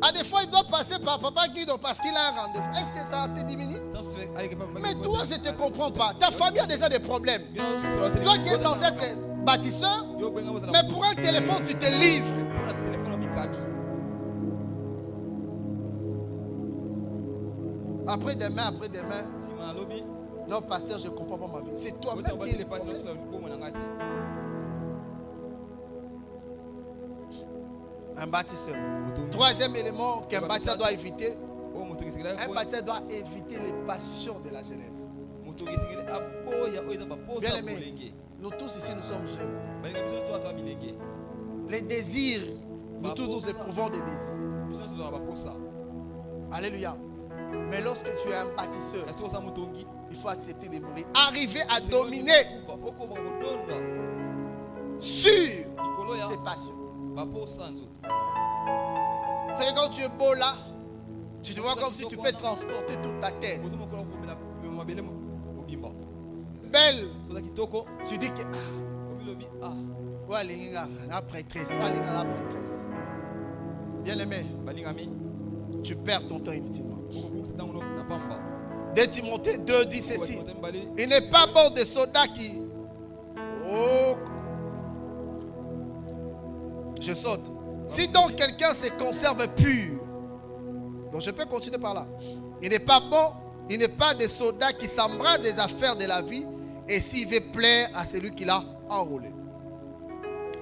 À des fois, il doit passer par Papa Guido parce qu'il a un rendez-vous. Est-ce que ça te diminue? Mais toi, je ne te comprends pas. Ta famille a déjà des problèmes. Toi qui es censé être bâtisseur, mais pour un téléphone, tu te livres. Après-demain, non, pasteur, je ne comprends pas ma vie. C'est toi-même qui es le problème. Un bâtisseur. Troisième élément qu'un bâtisseur doit éviter. Un bâtisseur doit éviter les passions de la jeunesse. Bien aimé, nous tous ici nous sommes jeunes. Les désirs, nous tous nous éprouvons des désirs. Alléluia. Mais lorsque tu es un bâtisseur, il faut accepter de mourir. Arriver à dominer sur ses passions. C'est que quand tu es beau là, tu te vois comme si tu peux transporter toute la terre. Belle, tu dis que la prêtresse, bien aimé, tu perds ton temps inutilement. 2 Timothée 2 dit ceci: il n'est pas bon des soldats qui... Je saute. Si donc quelqu'un se conserve pur, donc je peux continuer par là. Il n'est pas bon, il n'est pas des soldats qui s'embrassent des affaires de la vie et s'il veut plaire à celui qui l'a enrôlé.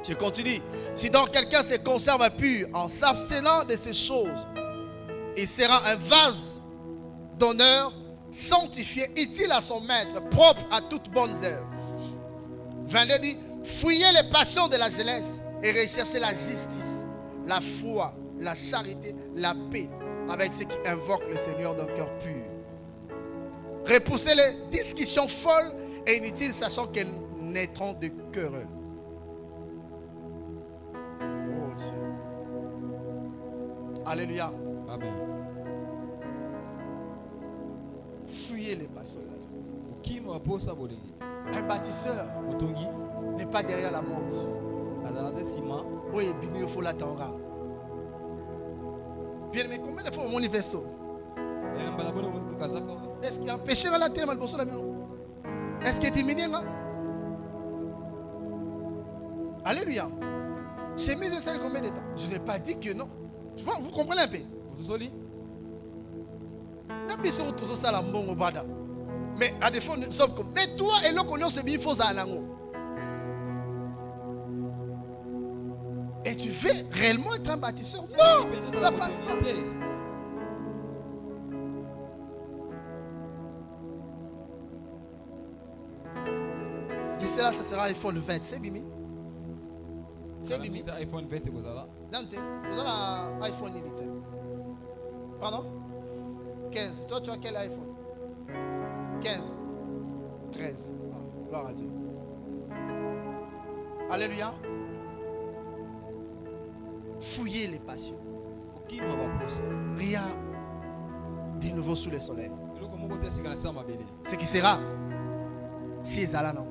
Je continue. Si donc quelqu'un se conserve pur en s'abstenant de ces choses, il sera un vase d'honneur, sanctifié, utile à son maître, propre à toutes bonnes œuvres. 22 dit: fouillez les passions de la jeunesse et recherchez la justice, la foi, la charité, la paix avec ceux qui invoquent le Seigneur d'un cœur pur. Repoussez les discussions folles et inutiles, sachant qu'elles naîtront de querelles. Oh Dieu. Alléluia. Amen. Fuyez les passions de la jeunesse. Un bâtisseur n'est pas derrière la montre. Oui, il faut l'attendre. Bien, mais combien de fois mon investo? Est-ce qu'il y a un péché à la terre? Est-ce qu'il est diminué? Alléluia. J'ai mis ça combien de temps? Je n'ai pas dit que non. Tu vois, vous comprenez un peu? Mais à défaut, nous sommes comme. Mais toi et l'autre, nous sommes faux à l'ango. Et tu veux réellement être un bâtisseur? Non, ça passe pas. D'ici là, ça sera il faut le 27 Bimi. C'est bimi. Mita iPhone 20 kozala. Dante, vous avez un iPhone illimité. Pardon? 15. Toi, tu as quel iPhone? 15. 13. Ah, gloire à Dieu. Alléluia. Fouillez les passions. Qui m'a pas posé? Rien de nouveau sous le soleil. Le comment côté c'est quand ça m'a belé. Ce qui sera, si Ezala non.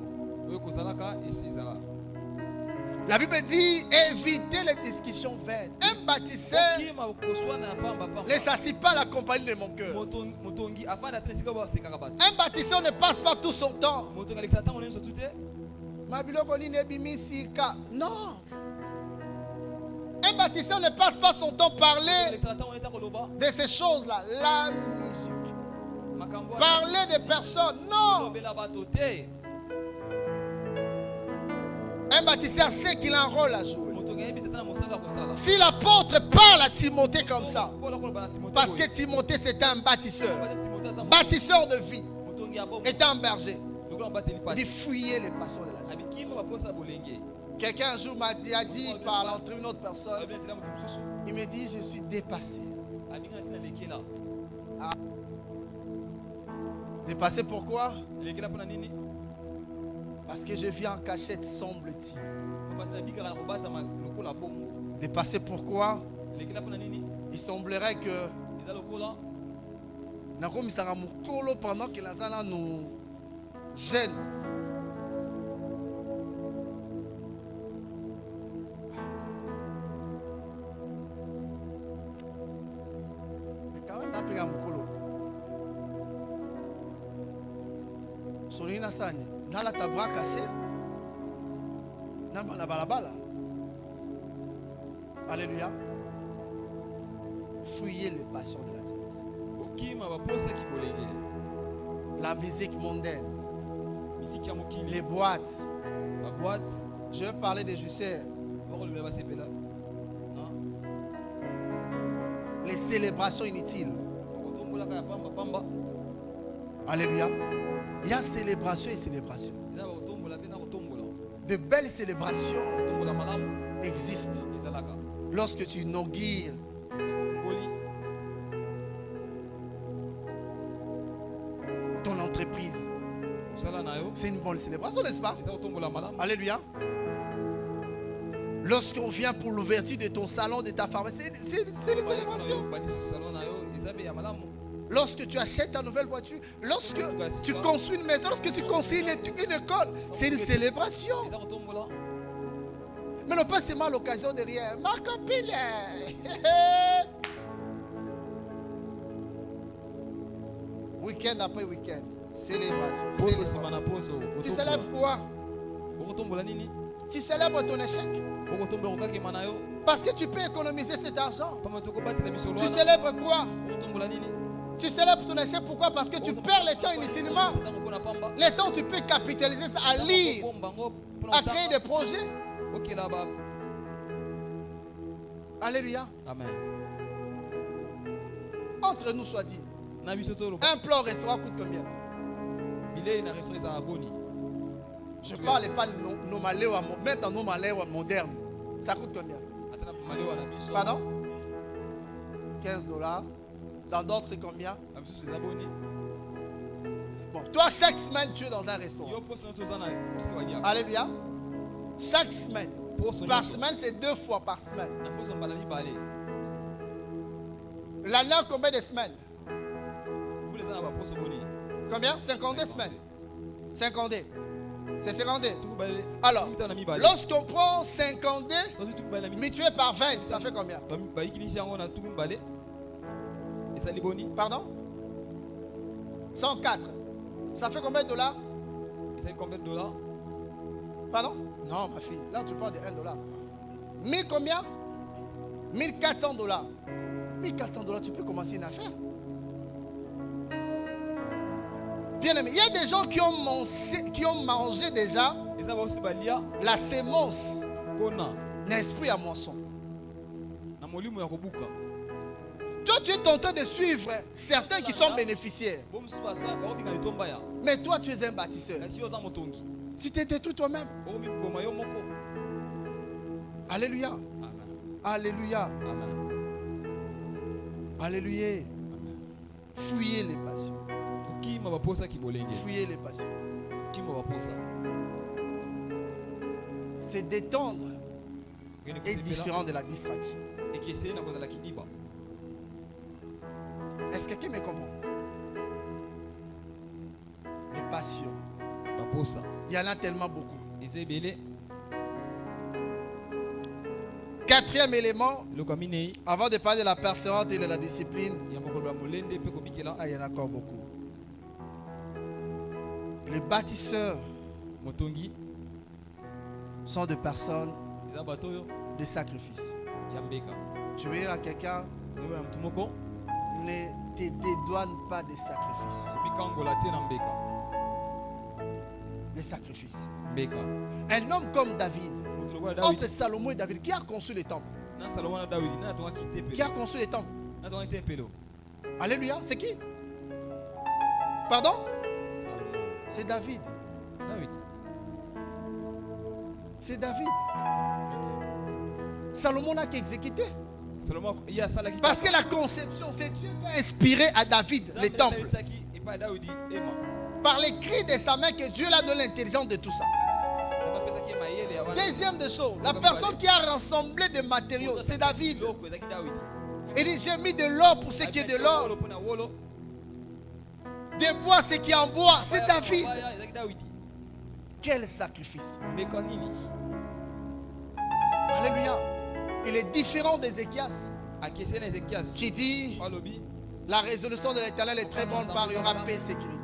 Le kozala ka et c'est zala. La Bible dit évitez les discussions vaines. Un bâtisseur Qui m'a koswa na pamba pamba. ne s'assied pas à la compagnie de mon cœur. Motongi afin d'atteindre ce que va se karabat. Un bâtisseur ne passe pas tout son temps. Motongi avec Satan on est sur tout est. Non. Un bâtisseur ne passe pas son temps parler Avec Satan on est à Koloba. de ces choses-là. La musique. Makambo. Parler des personnes. Non. Bela batote. Un bâtisseur sait qu'il a un rôle à jouer. Motongi ebi tata na mosala kosala. Si l'apôtre parle à Timothée comme ça, parce que Timothée c'était un bâtisseur, bâtisseur de vie, était un berger, il dit fouiller les passions de la vie. Quelqu'un un jour m'a dit, a dit par l'entrée d'une autre personne, il me dit je suis dépassé. Dépassé pourquoi? Parce que je vis en cachette, semble-t-il. Dépassé pourquoi? Il semblerait que pendant que la zala nous gêne. Mais quand même, appelé à Mukolo. Solina Sani, Nala Tabra Kassé, Namana Balabala. Alléluia. Fouillez les passions de la jeunesse. La musique mondaine. Les boîtes. Je vais parler des jusseurs. Les célébrations inutiles. Alléluia. Il y a célébration et célébration. De belles célébrations existent. Lorsque tu inaugures ton entreprise, c'est une bonne célébration, n'est-ce pas? Alléluia. Lorsqu'on vient pour l'ouverture de ton salon, de ta pharmacie, c'est une célébration. Lorsque tu achètes ta nouvelle voiture, lorsque tu construis une maison, lorsque tu construis une école, c'est une célébration. Mais non pas seulement l'occasion de rien. Ma copine. Week-end après week-end. Célébration. Tu célèbres quoi? Tu célèbres ton échec. Parce que tu peux économiser cet argent. Tu célèbres quoi? Tu célèbres ton échec. Pourquoi? Parce que tu perds le temps inutilement. Le temps tu peux capitaliser ça à lire, à créer des projets. Alléluia. Amen. Entre nous soit dit, un plat au restaurant coûte combien? Je ne parle pas de nos malais, même dans nos malais modernes. Ça coûte combien? Pardon? 15 $. Dans d'autres, c'est combien? Bon, toi, chaque semaine, tu es dans un restaurant. Alléluia. Chaque semaine. Par semaine, c'est 2 fois par semaine. L'année a combien de semaines? Combien? 52 semaines. 52. C'est 52. Alors, lorsqu'on prend 52 mutué par 20, ça fait combien? Pardon? 104. Ça fait combien de dollars? Pardon? Non, ma fille. Là, tu parles de 1 $. 1000 combien? 1400 $. 1400 $, tu peux commencer une affaire. Bien aimé, il y a des gens qui ont mangé déjà la sémence d'un esprit à moisson. Toi, tu es tenté de suivre certains qui sont bénéficiaires. Mais toi, tu es un bâtisseur. Tu t'es détruit toi-même. Alléluia. Amen. Alléluia. Amen. Alléluia. Fouillez les passions. Qui m'a pas ça qui bolenge? Fouillez les passions. Qui m'a pas ça? C'est détendre est différent de la distraction. Et qui essaie d'avoir la kidiba. Est-ce que quelqu'un me comprend? Les passions. Pas pour ça. Il y en a tellement beaucoup. Et c'est belé. Quatrième élément, Le camine. avant de parler de la persévérance et de la discipline, Il y a beaucoup de molende pe komiki là. il y en a encore beaucoup. Les bâtisseurs Motongi. sont des personnes Les abatoyo. de sacrifice. Yambeka. Tu veux dire à quelqu'un, Nous avons tout moko. ne te dédouane pas des sacrifices. Bikango la tienne Mbeka. Des sacrifices. Mbeka. Un homme comme David, Entre le entre David. Salomon et David, qui a construit le temple? Na Salomon na David. Na tonga kite pe. Qui a construit le temple? Na tonga kite pelo. Alléluia. C'est qui? Pardon? Salomon. C'est David. David. C'est David. Salomon n'a qu'exécuté. Salomon, il y a ça là qui. Parce que la conception, c'est Dieu qui a inspiré à David le temple. Et pas David. Emma. Par les cris de sa main que Dieu l'a donné l'intelligence de tout ça. C'est pas ça qui est maïel et awana. Deuxième des choses, la personne qui a rassemblé des matériaux, c'est David. Il dit, j'ai mis de l'or pour ce qui est de l'or, des bois ce qui est en bois, c'est David. Quel sacrifice. Alléluia. Il est différent d'Ézéchias qui dit, la résolution de l'Éternel est très bonne car il y aura paix et sécurité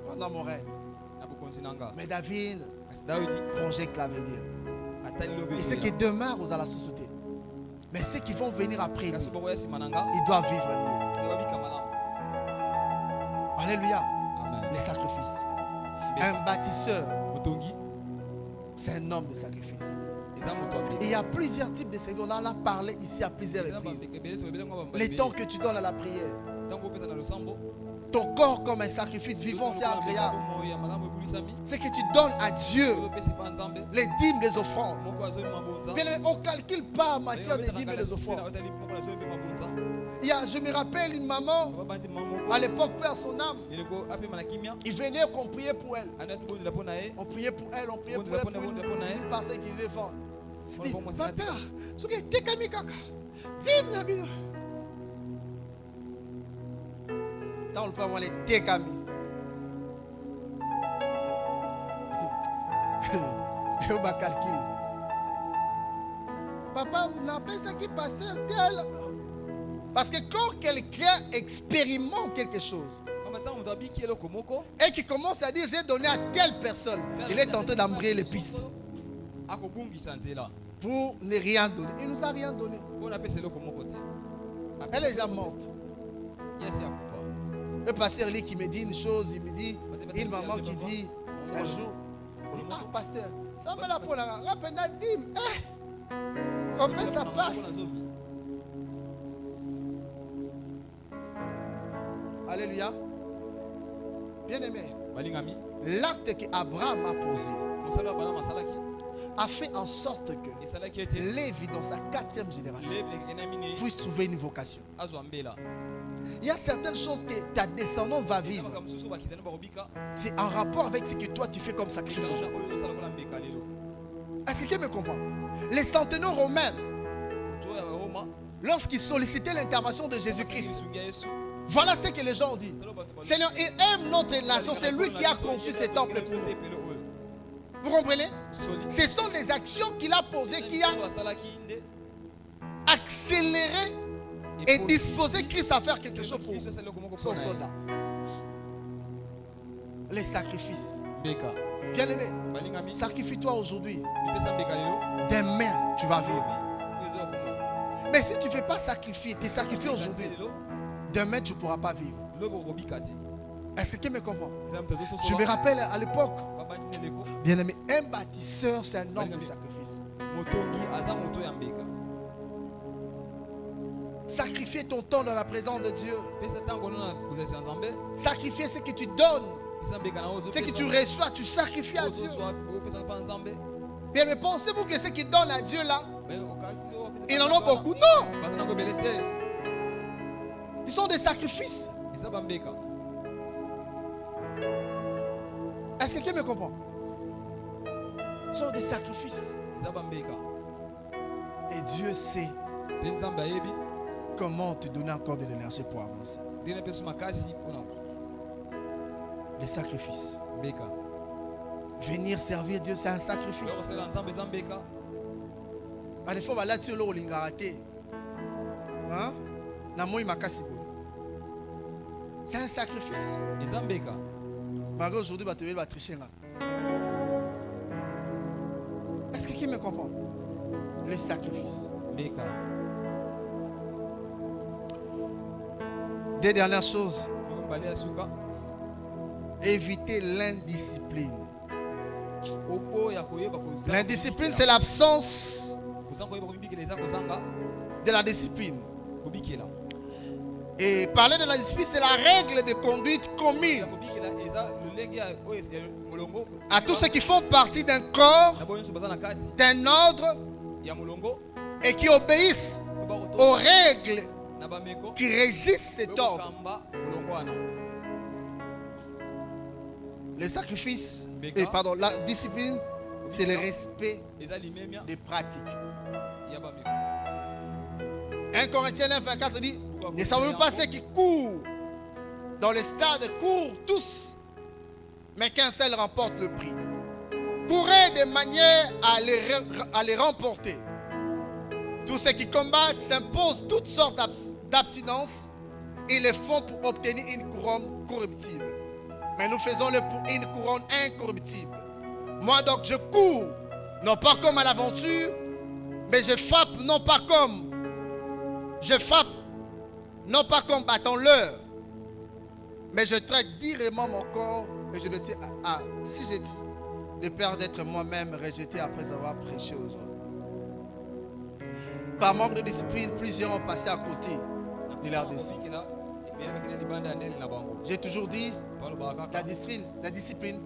pendant mon règne. Mais David projette l'avenir. Et c'est que demain vous allez la société. Mais ceux qui vont venir après lui, ils doivent vivre mieux. Alléluia. Les sacrifices. Un bâtisseur, c'est un homme de sacrifice. Et il y a plusieurs types de sacrifices. On en a parlé ici à plusieurs reprises. Les temps que tu donnes à la prière. Ton corps comme un sacrifice vivant, c'est agréable. C'est que tu donnes à Dieu les dîmes, les offrandes. Bien, on ne calcule pas en matière de dîmes et des offrandes. Je me rappelle une maman, à l'époque, père son âme, il venait qu'on priait pour elle. On priait pour elle, pour une parcelle qu'ils devaient vendre. Il dit, ma père, ce qui est kami kaka, dîme. Dans le plan, on est tékami. Je vais calculer. Papa, vous n'avez pas ça qui passe tel. Parce que quand quelqu'un expérimente quelque chose et qui commence à dire j'ai donné à telle personne, il est tenté d'embrayer les pistes pour ne rien donner. Il ne nous a rien donné. Elle est déjà morte. Le pasteur lui qui me dit une chose, il me dit une maman qui dit un jour, ah pasteur, ça me la pour la rappel dîme. Comment ça passe? Alléluia. Bien-aimé, l'acte qu'Abraham a posé a fait en sorte que Lévi, dans sa 4e génération, puisse trouver une vocation. Il y a certaines choses que ta descendance va vivre. C'est en rapport avec ce que toi tu fais comme sacrifice. Est-ce que quelqu'un me comprend? Les centenaires romains, lorsqu'ils sollicitaient l'intervention de Jésus-Christ, voilà ce que les gens ont dit. Seigneur, il aime notre nation. C'est lui qui a conçu ce temple pour nous. Vous comprenez? Ce sont les actions qu'il a posées qui a accéléré et disposé Christ à faire quelque chose pour son soldat. Les sacrifices. Bien-aimé, sacrifie-toi aujourd'hui. Demain, tu vas vivre. Mais si tu ne fais pas sacrifier, tu sacrifies aujourd'hui, demain, tu ne pourras pas vivre. Est-ce que quelqu'un me comprend? Je me rappelle à l'époque, bien-aimé, un bâtisseur, c'est un homme de sacrifice. Sacrifier ton temps dans la présence de Dieu. Sacrifier ce que tu donnes Ce que tu reçois, tu sacrifies à Dieu. Bien, mais pensez-vous que ceux qui donnent à Dieu là, ils en ont beaucoup? Non. Ils sont des sacrifices. Est-ce que quelqu'un me comprend? Ils sont des sacrifices. Et Dieu sait comment te donner encore de l'énergie pour avancer. Les sacrifices. Venir servir Dieu, c'est un sacrifice. Des fois, là, tu l'as raté. Hein? C'est un sacrifice. Malgré aujourd'hui, tu vas tricher là. Est-ce que quelqu'un me comprend? Les sacrifices. Deux dernières choses. Éviter l'indiscipline. L'indiscipline, c'est l'absence de la discipline. Et parler de la discipline, c'est la règle de conduite commune à tous ceux qui font partie d'un corps, d'un ordre et qui obéissent aux règles qui régissent cet ordre. Les sacrifices, la discipline, c'est le respect des pratiques. 1 Corinthiens 9, 24 dit: ne savez-vous pas ceux qui courent dans les stades courent tous, mais qu'un seul remporte le prix. Courez de manière à les remporter. Tous ceux qui combattent s'imposent toutes sortes d'abstinences. Ils le font pour obtenir une couronne corruptible. Mais nous faisons-le pour une couronne incorruptible. Moi donc je cours, non pas comme à l'aventure, mais je frappe non pas comme battant l'heure, mais je traite directement mon corps et je le dis si j'ai dit de peur d'être moi-même rejeté après avoir prêché aux autres. Par manque de discipline, plusieurs ont passé à côté de leur destin. J'ai toujours dit, la discipline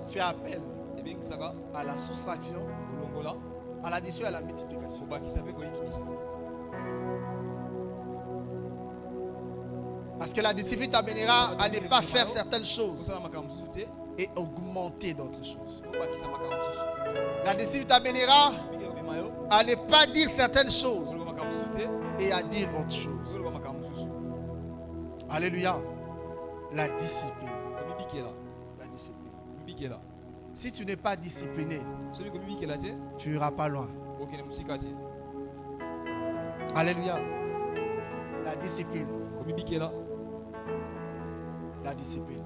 fait appel à la soustraction, à l'addition et à la multiplication. Parce que la discipline t'amènera à ne pas faire certaines choses et augmenter d'autres choses. La discipline t'amènera à ne pas dire certaines choses et à dire autre chose. Alléluia. La discipline. La discipline. Si tu n'es pas discipliné, tu n'iras pas loin. Alléluia. La discipline. La discipline.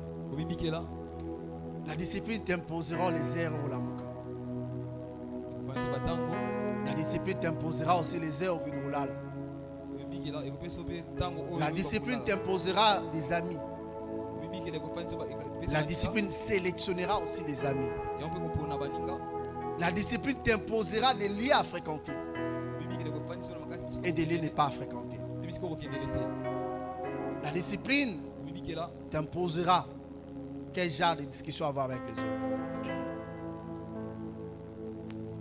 La discipline t'imposera les airs ou la moka. La discipline t'imposera aussi les airs ou la. La discipline t'imposera des amis. La discipline sélectionnera aussi des amis. La discipline t'imposera des lieux à fréquenter et des lieux ne pas à fréquenter. La discipline t'imposera quel genre de discussion avoir avec les autres.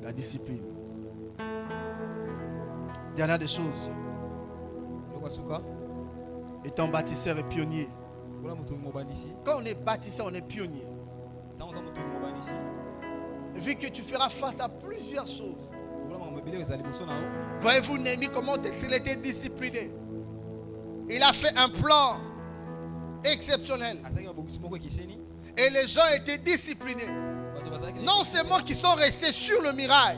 La discipline. Dernière des choses. Étant bâtisseur et pionnier. Quand on est bâtisseur, on est pionnier. Vu que tu feras face à plusieurs choses. Voyez-vous Néhémie comment il était discipliné. Il a fait un plan exceptionnel. Et les gens étaient disciplinés. Non seulement qu'ils sont restés sur le mirail.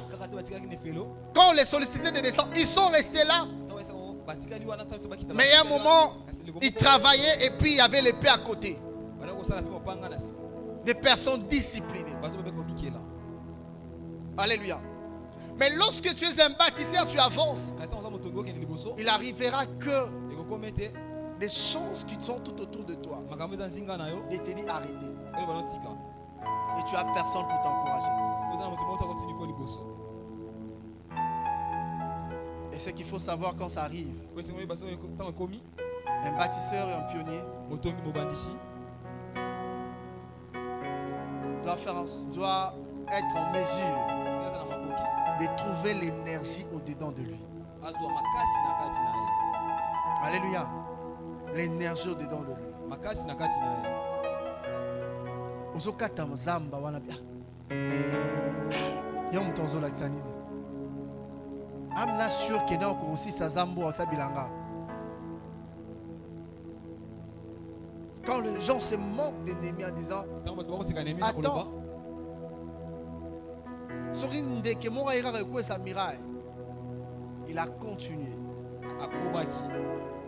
Quand on les sollicitait de descendre, ils sont restés là. Mais à un moment, ils travaillaient et puis il y avait l'épée à côté. Des personnes disciplinées. Alléluia. Mais lorsque tu es un bâtisseur, tu avances. Il arrivera que des choses qui sont tout autour de toi de te dire arrêtez. Et tu n'as personne pour t'encourager. Et ce qu'il faut savoir quand ça arrive, un bâtisseur et un pionnier doit être en mesure soki aza na makoki de trouver l'énergie au-dedans de lui. azwa makasi na kati na ye, Alléluia. L'énergie au-dedans de lui. makasi na kati na ye. Ozokata mzamba wana bia. Yo mtonzo la tsanini. Amna sûr que na ko aussi sa zambo sa bilanga. Quand les gens se moquent de Néhémie en disant Ntango bato bakoseka Néhémie na koloba, attends, soki ndeke moko ayekaka ekwesa miraille, il a continué. akobaki.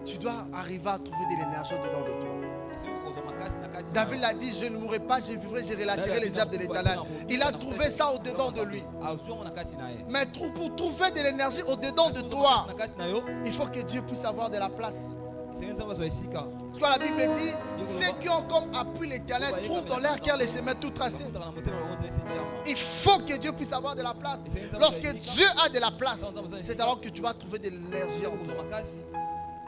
Tu dois arriver à trouver de l'énergie dedans de toi. Soki okozwa makasi na kati na David l'a dit, je ne mourrai pas, je vivrai, je relaterai les œuvres de l'Éternel. Il a trouvé ça au-dedans de lui. azwa na kati na ye. Mais pour trouver de l'énergie au-dedans de toi, Na kati na yo, il faut que Dieu puisse avoir de la place. esengeli nzambe azwa esika. Parce que la Bible dit, ceux qui ont comme appui l'Éternel trouvent dans leur cœur les chemins tout tracés. Bakutaka na motema bango nzela esi etiama. Il faut que Dieu puisse avoir de la place. Lorsque Dieu a de la place, c'est alors que tu vas trouver de l'énergie en toi Okozwa makasi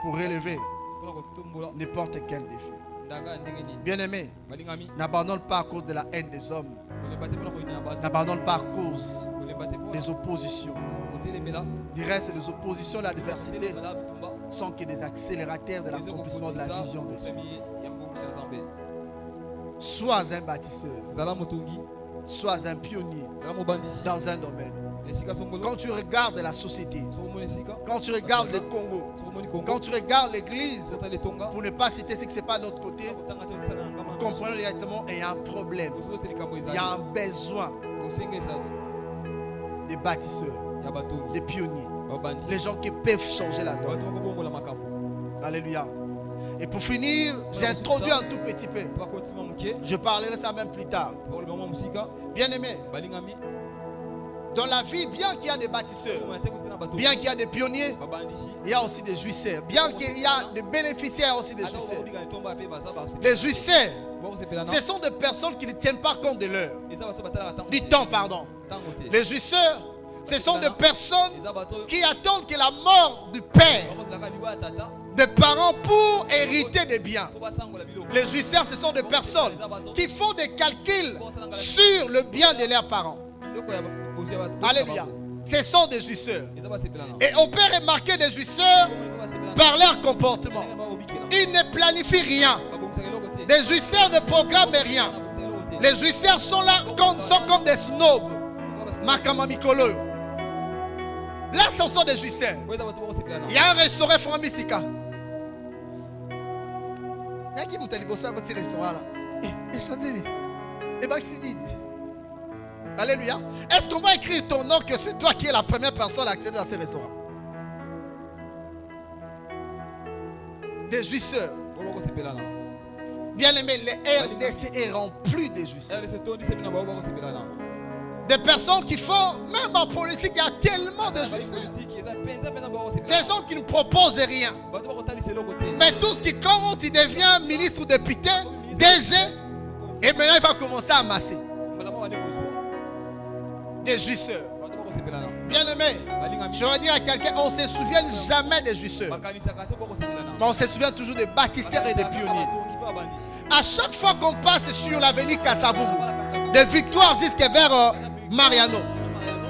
pour relever mpona kotombola n'importe quel défi. ndanga ndenge nini. Bien-aimé, Balingami, n'abandonne pas à cause de la haine des hommes. kolemba te mpona koyina bato, N'abandonne pas à cause kolemba te mpona des oppositions. kotelemela. Du reste, les oppositions, l'adversité Kozala bitumba, sont que des accélérateurs de l'accomplissement de la ezokokotisa vision de Dieu. mosami ya mbongisi ya Nzambe. Sois un bâtisseur, Zala motongi, sois un pionnier zala mobandisi, dans un domaine. esika songolo, Quand tu regardes la société, sokomona esika, quand tu regardes le Congo, sokomoni Congo, quand tu regardes l'église, sota letonga, pour ne pas citer ce qui se passe de notre côté, kotanga te otisala na ngama vous na comprenez directement, il y a un problème. kosoto te likambo Il y ezali, a un besoin kosengesa des bâtisseurs, ya batongi, des pionniers, babandisi, les gens qui peuvent changer la donne. bato bakobongola makambo. Alléluia. Et pour finir, j'ai introduit un tout petit peu. Po akotima moke, Je parlerai ça même plus tard. bakoloba mwa mosika, Bien aimé, balingami, dans la vie, bien qu'il y a des bâtisseurs, komona te kotina bato, bien qu'il y a des pionniers, babandisi, il y a aussi des jouisseurs. Bien qu'il y a des bénéficiaires, il y a aussi des ata jouisseurs. bakolika etomba pe baza basepela. Les jouisseurs, Bakosepelana, ce sont des personnes qui ne tiennent pas compte de l'heure, eza bato batalaka ntango du te, temps, pardon. ntango te. Les jouisseurs, ce sont des personnes Eza bato qui attendent que la mort du père, bakozelaka liwa ya tata, des parents pour hériter des biens. po basangola biloko. Les jouisseurs, ce sont des personnes qui font des calculs sur le bien de leurs parents. Biloko ya bozwi ya bato. Alléluia. Ce sont des jouisseurs. Eza basepelana. Et on peut remarquer des jouisseurs Komoni po basepelana. par leur comportement. Ndenge bakobikela. Ils ne planifient rien. Babongisaka eloko te. Les jouisseurs ne programment rien. Babongisaka eloko te. Les jouisseurs sont là sont comme des snobs. Makama Mikolo. Là, ce sont des jouisseurs. Po eza bato bakosepelana. Il y a un restaurant Framisika. Il y a qui m'a dit que ce restaurant là. Et Chazini. Et Baxini. Alléluia. Est-ce qu'on va écrire ton nom que c'est toi qui es la première personne à accéder dans ce restaurant? Des jouisseurs. Po bakosepelana. Bien aimé, les RDC est rempli de jouisseurs. RDC tondisi bino bango bakosepelana. Des personnes qui font, même en politique, il y a tellement de jouisseurs. Politique eza penza penza bakosepelana. Des gens qui ne proposent rien. Bato bakotalisa eloko te. Mais tout ce qui compte, il devient ministre ou député, DG, et maintenant il va commencer à amasser. Mbala mwa wande kozwa. Des jouisseurs. Bato bakosepelana. Bien aimé, Balingami. j'aurais dit à quelqu'un, on ne se souvient jamais des jouisseurs. Bakanisaka te bakosepelana. Mais on se souvient toujours des bâtisseurs et des pionniers. Batongi pe babandisi. À chaque fois qu'on passe sur l'avenue Kasavubu, de Victoire jusqu'à vers Mariano,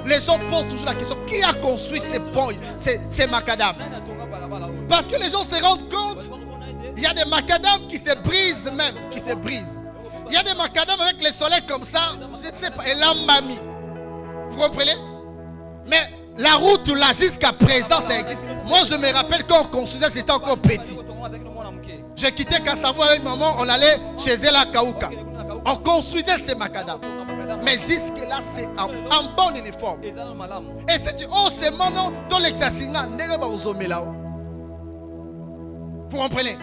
les gens posent toujours la question, qui a construit ces ponts, ces macadams? Nani atonga balabala oyo? Parce que les gens se rendent compte, Bato bakomona ete. il y a des macadams qui se brisent même, qui se brisent. Il y a des macadams avec le soleil comme ça, je ne sais pas, et l'ambami. Vous comprenez? Mais la route là, jusqu'à présent, ça existe. Moi, je me rappelle quand on construisait, c'était encore petit. J'ai quitté Kassavo avec maman, on allait chez elle à Kaouka. On construisait ces macadams. Mais jusque-là, c'est en bon uniforme. Et c'est du oh, c'est mon nom, dans l'exacinga, n'est pas aux hommes là. Vous comprenez?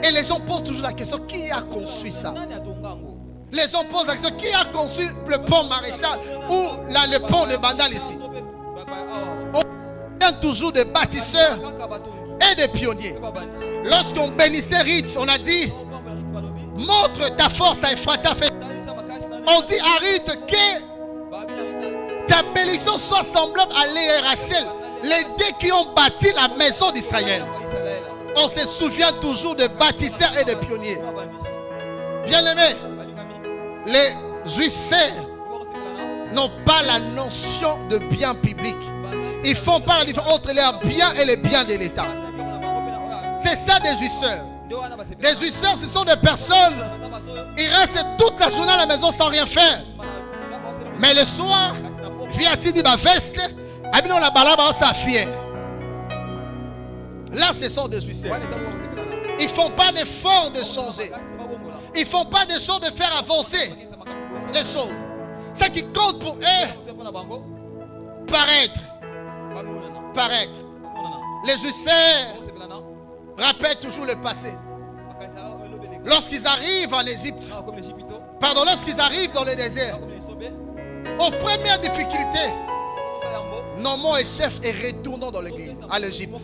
Et les gens posent toujours la question, qui a construit ça? Les gens posent la question, qui a construit le pont Maréchal ou là, le pont de Bandal ici? On vient toujours des bâtisseurs et des pionniers. Lorsqu'on bénissait Ritz, on a dit, montre ta force à Ephrata. On dit à Ritz que ta bénédiction soit semblable à l'Rachel, les deux qui ont bâti la maison d'Israël. On se souvient toujours des bâtisseurs et des pionniers. Bien aimés, les jouisseurs n'ont pas la notion de bien public. Ils ne font pas la différence entre leurs biens et les biens de l'État. C'est ça des jouisseurs. Les jouisseurs, ce sont des personnes, ils restent toute la journée à la maison sans rien faire. Mais le soir, vient-il dire ma veste, abîme la balaba, ça fier. Là, ce sont des jouisseurs. Ils ne font pas d'effort de changer. Ils ne font pas d'effort de faire avancer les choses. Ce qui compte pour eux, paraître. Les jouisseurs rappellent toujours le passé. Lorsqu'ils arrivent en Égypte, lorsqu'ils arrivent dans le désert, aux premières difficultés, nommons un chef et retournons dans l'église, à l'Égypte.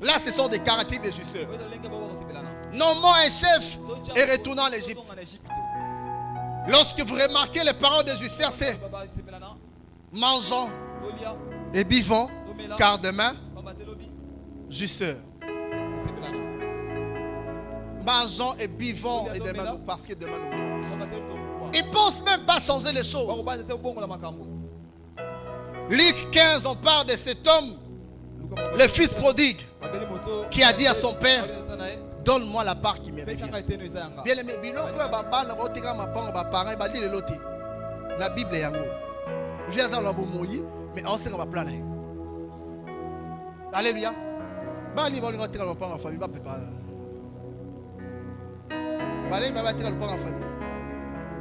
Là, ce sont des caractéristiques des jouisseurs. Nommons un chef et retournons en Égypte. Lorsque vous remarquez les paroles des jouisseurs, c'est mangeons et buvons, car demain, jouisseurs. Mangeons et buvons et demain, parce que demain nous. Ils ne pensent même pas changer les choses. Luc 15, on parle de cet homme, le fils prodigue, qui a dit à son père, donne-moi la part qui me revient. Bien aimé, la Bible est en haut. Viens dans le mouillé, mais on sait qu'on va planer. Alléluia. Bali va rentrer dans le pan en famille, va préparer. Bali va rentrer dans le pan en famille.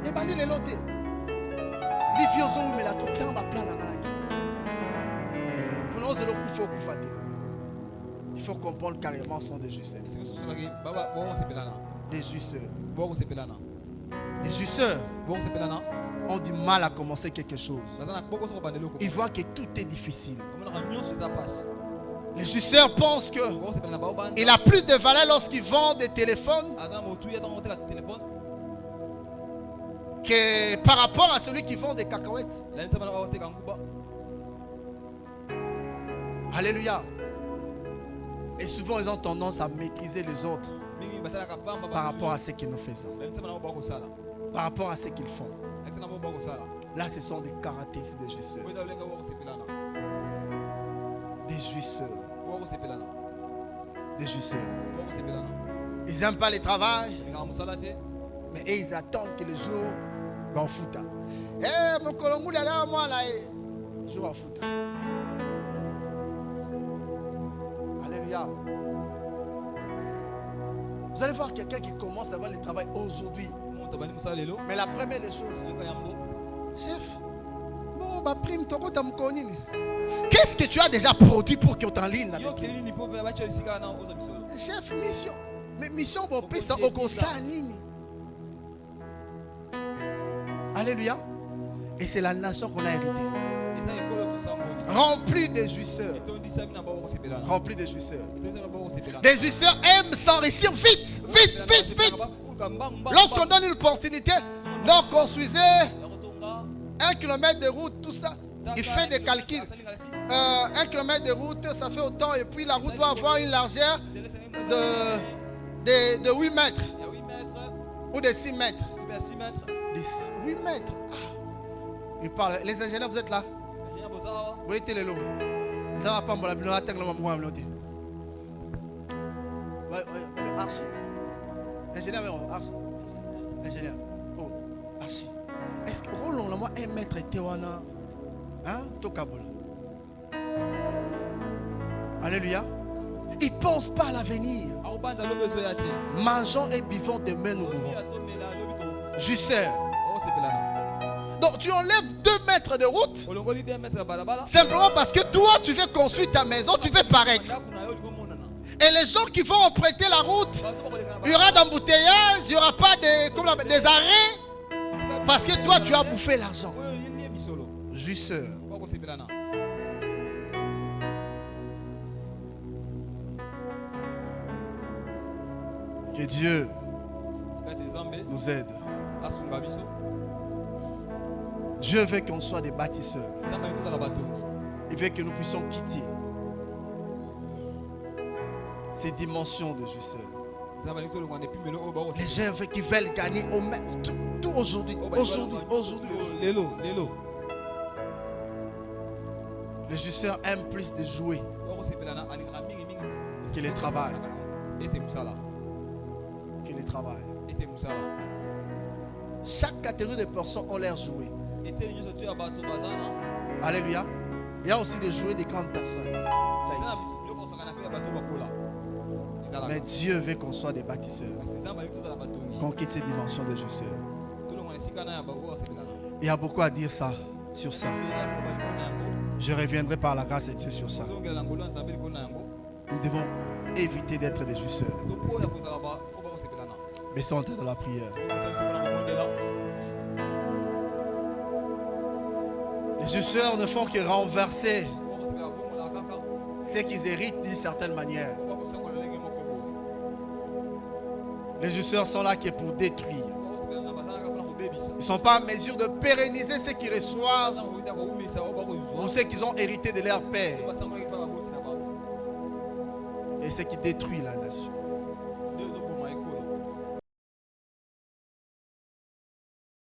Et Bali les lotés. Les vieux ont mais la tout bien va planer en malaki. Pour nous, c'est le coup faut koufater. Il faut comprendre carrément son des jouisseurs. Des jouisseurs. Des jouisseurs ont du mal à commencer quelque chose. Ils voient que tout est difficile. Les jouisseurs pensent qu'il a plus de valeur lorsqu'ils vendent des téléphones que par rapport à celui qui vend des cacahuètes. Alléluia. Et souvent, ils ont tendance à mépriser les autres par rapport à ce que nous faisons, par rapport à ce qu'ils font. Là, ce sont des caractéristiques des jouisseurs. Des jouisseurs. Des jouisseurs. Ils n'aiment pas le travail, mais ils attendent que le jour va en foutre. Eh, mon colombo, là, moi, là, jour en foutre. Alléluia. Vous allez voir quelqu'un qui commence à voir le travail aujourd'hui. Mais la première des choses, chef, bon, ma prime, qu'est-ce que tu as déjà produit pour qu'on t'enligne? Chef, mission. Mais mission, bon, ça au constat. Alléluia. Et c'est la nation qu'on a héritée. Remplis de jouisseurs. Remplis de jouisseurs. Des jouisseurs aiment s'enrichir vite, vite, vite, vite. Lorsqu'on donne une opportunité, donc construisez 1 km de route, tout ça, il fait des calculs. 1 km de route, ça fait autant, et puis la route doit avoir une largeur de 8 mètres ou de 6 mètres. De 8 mètres. Il parle. Les ingénieurs, vous êtes là? Vous êtes les lots. Vous n'avez pas mon avion, attends le moment. Archi. Ingénieur, archi. Ingénieur. Oh, archi. Est-ce que vous avez 1 mètre et Tewana? Hein? Tokabola. Alléluia. Ils ne pensent pas à l'avenir. Mangeons et buvons demain nous mourrons. Jouisseurs. Donc tu enlèves 2 mètres de route simplement parce que toi tu veux construire ta maison, tu veux paraître. Et les gens qui vont emprunter la route, il y aura d'embouteillage, il n'y aura pas des arrêts parce que toi tu as bouffé l'argent. Jouisseur. Que Dieu nous aide. Dieu veut qu'on soit des bâtisseurs. Il veut que nous puissions quitter ces dimensions de jouisseurs. Les gens qui veulent gagner au même, tout aujourd'hui. Les jouisseurs aiment plus de jouer que les travail. Chaque catégorie de personnes ont l'air joué. Alléluia. Il y a aussi des jouets des grandes personnes. Ça existe. Mais Dieu veut qu'on soit des bâtisseurs. Qu'on quitte ces dimensions de jouisseurs. Il y a beaucoup à dire ça, sur ça. Je reviendrai par la grâce de Dieu sur ça. Nous devons éviter d'être des jouisseurs. Baissons en tête de la prière. Les jouisseurs ne font que renverser ce qu'ils héritent d'une certaine manière. Les jouisseurs sont là que pour détruire. Ils ne sont pas en mesure de pérenniser ce qu'ils reçoivent ou ce qu'ils ont hérité de leur père. Et ce qui détruit la nation.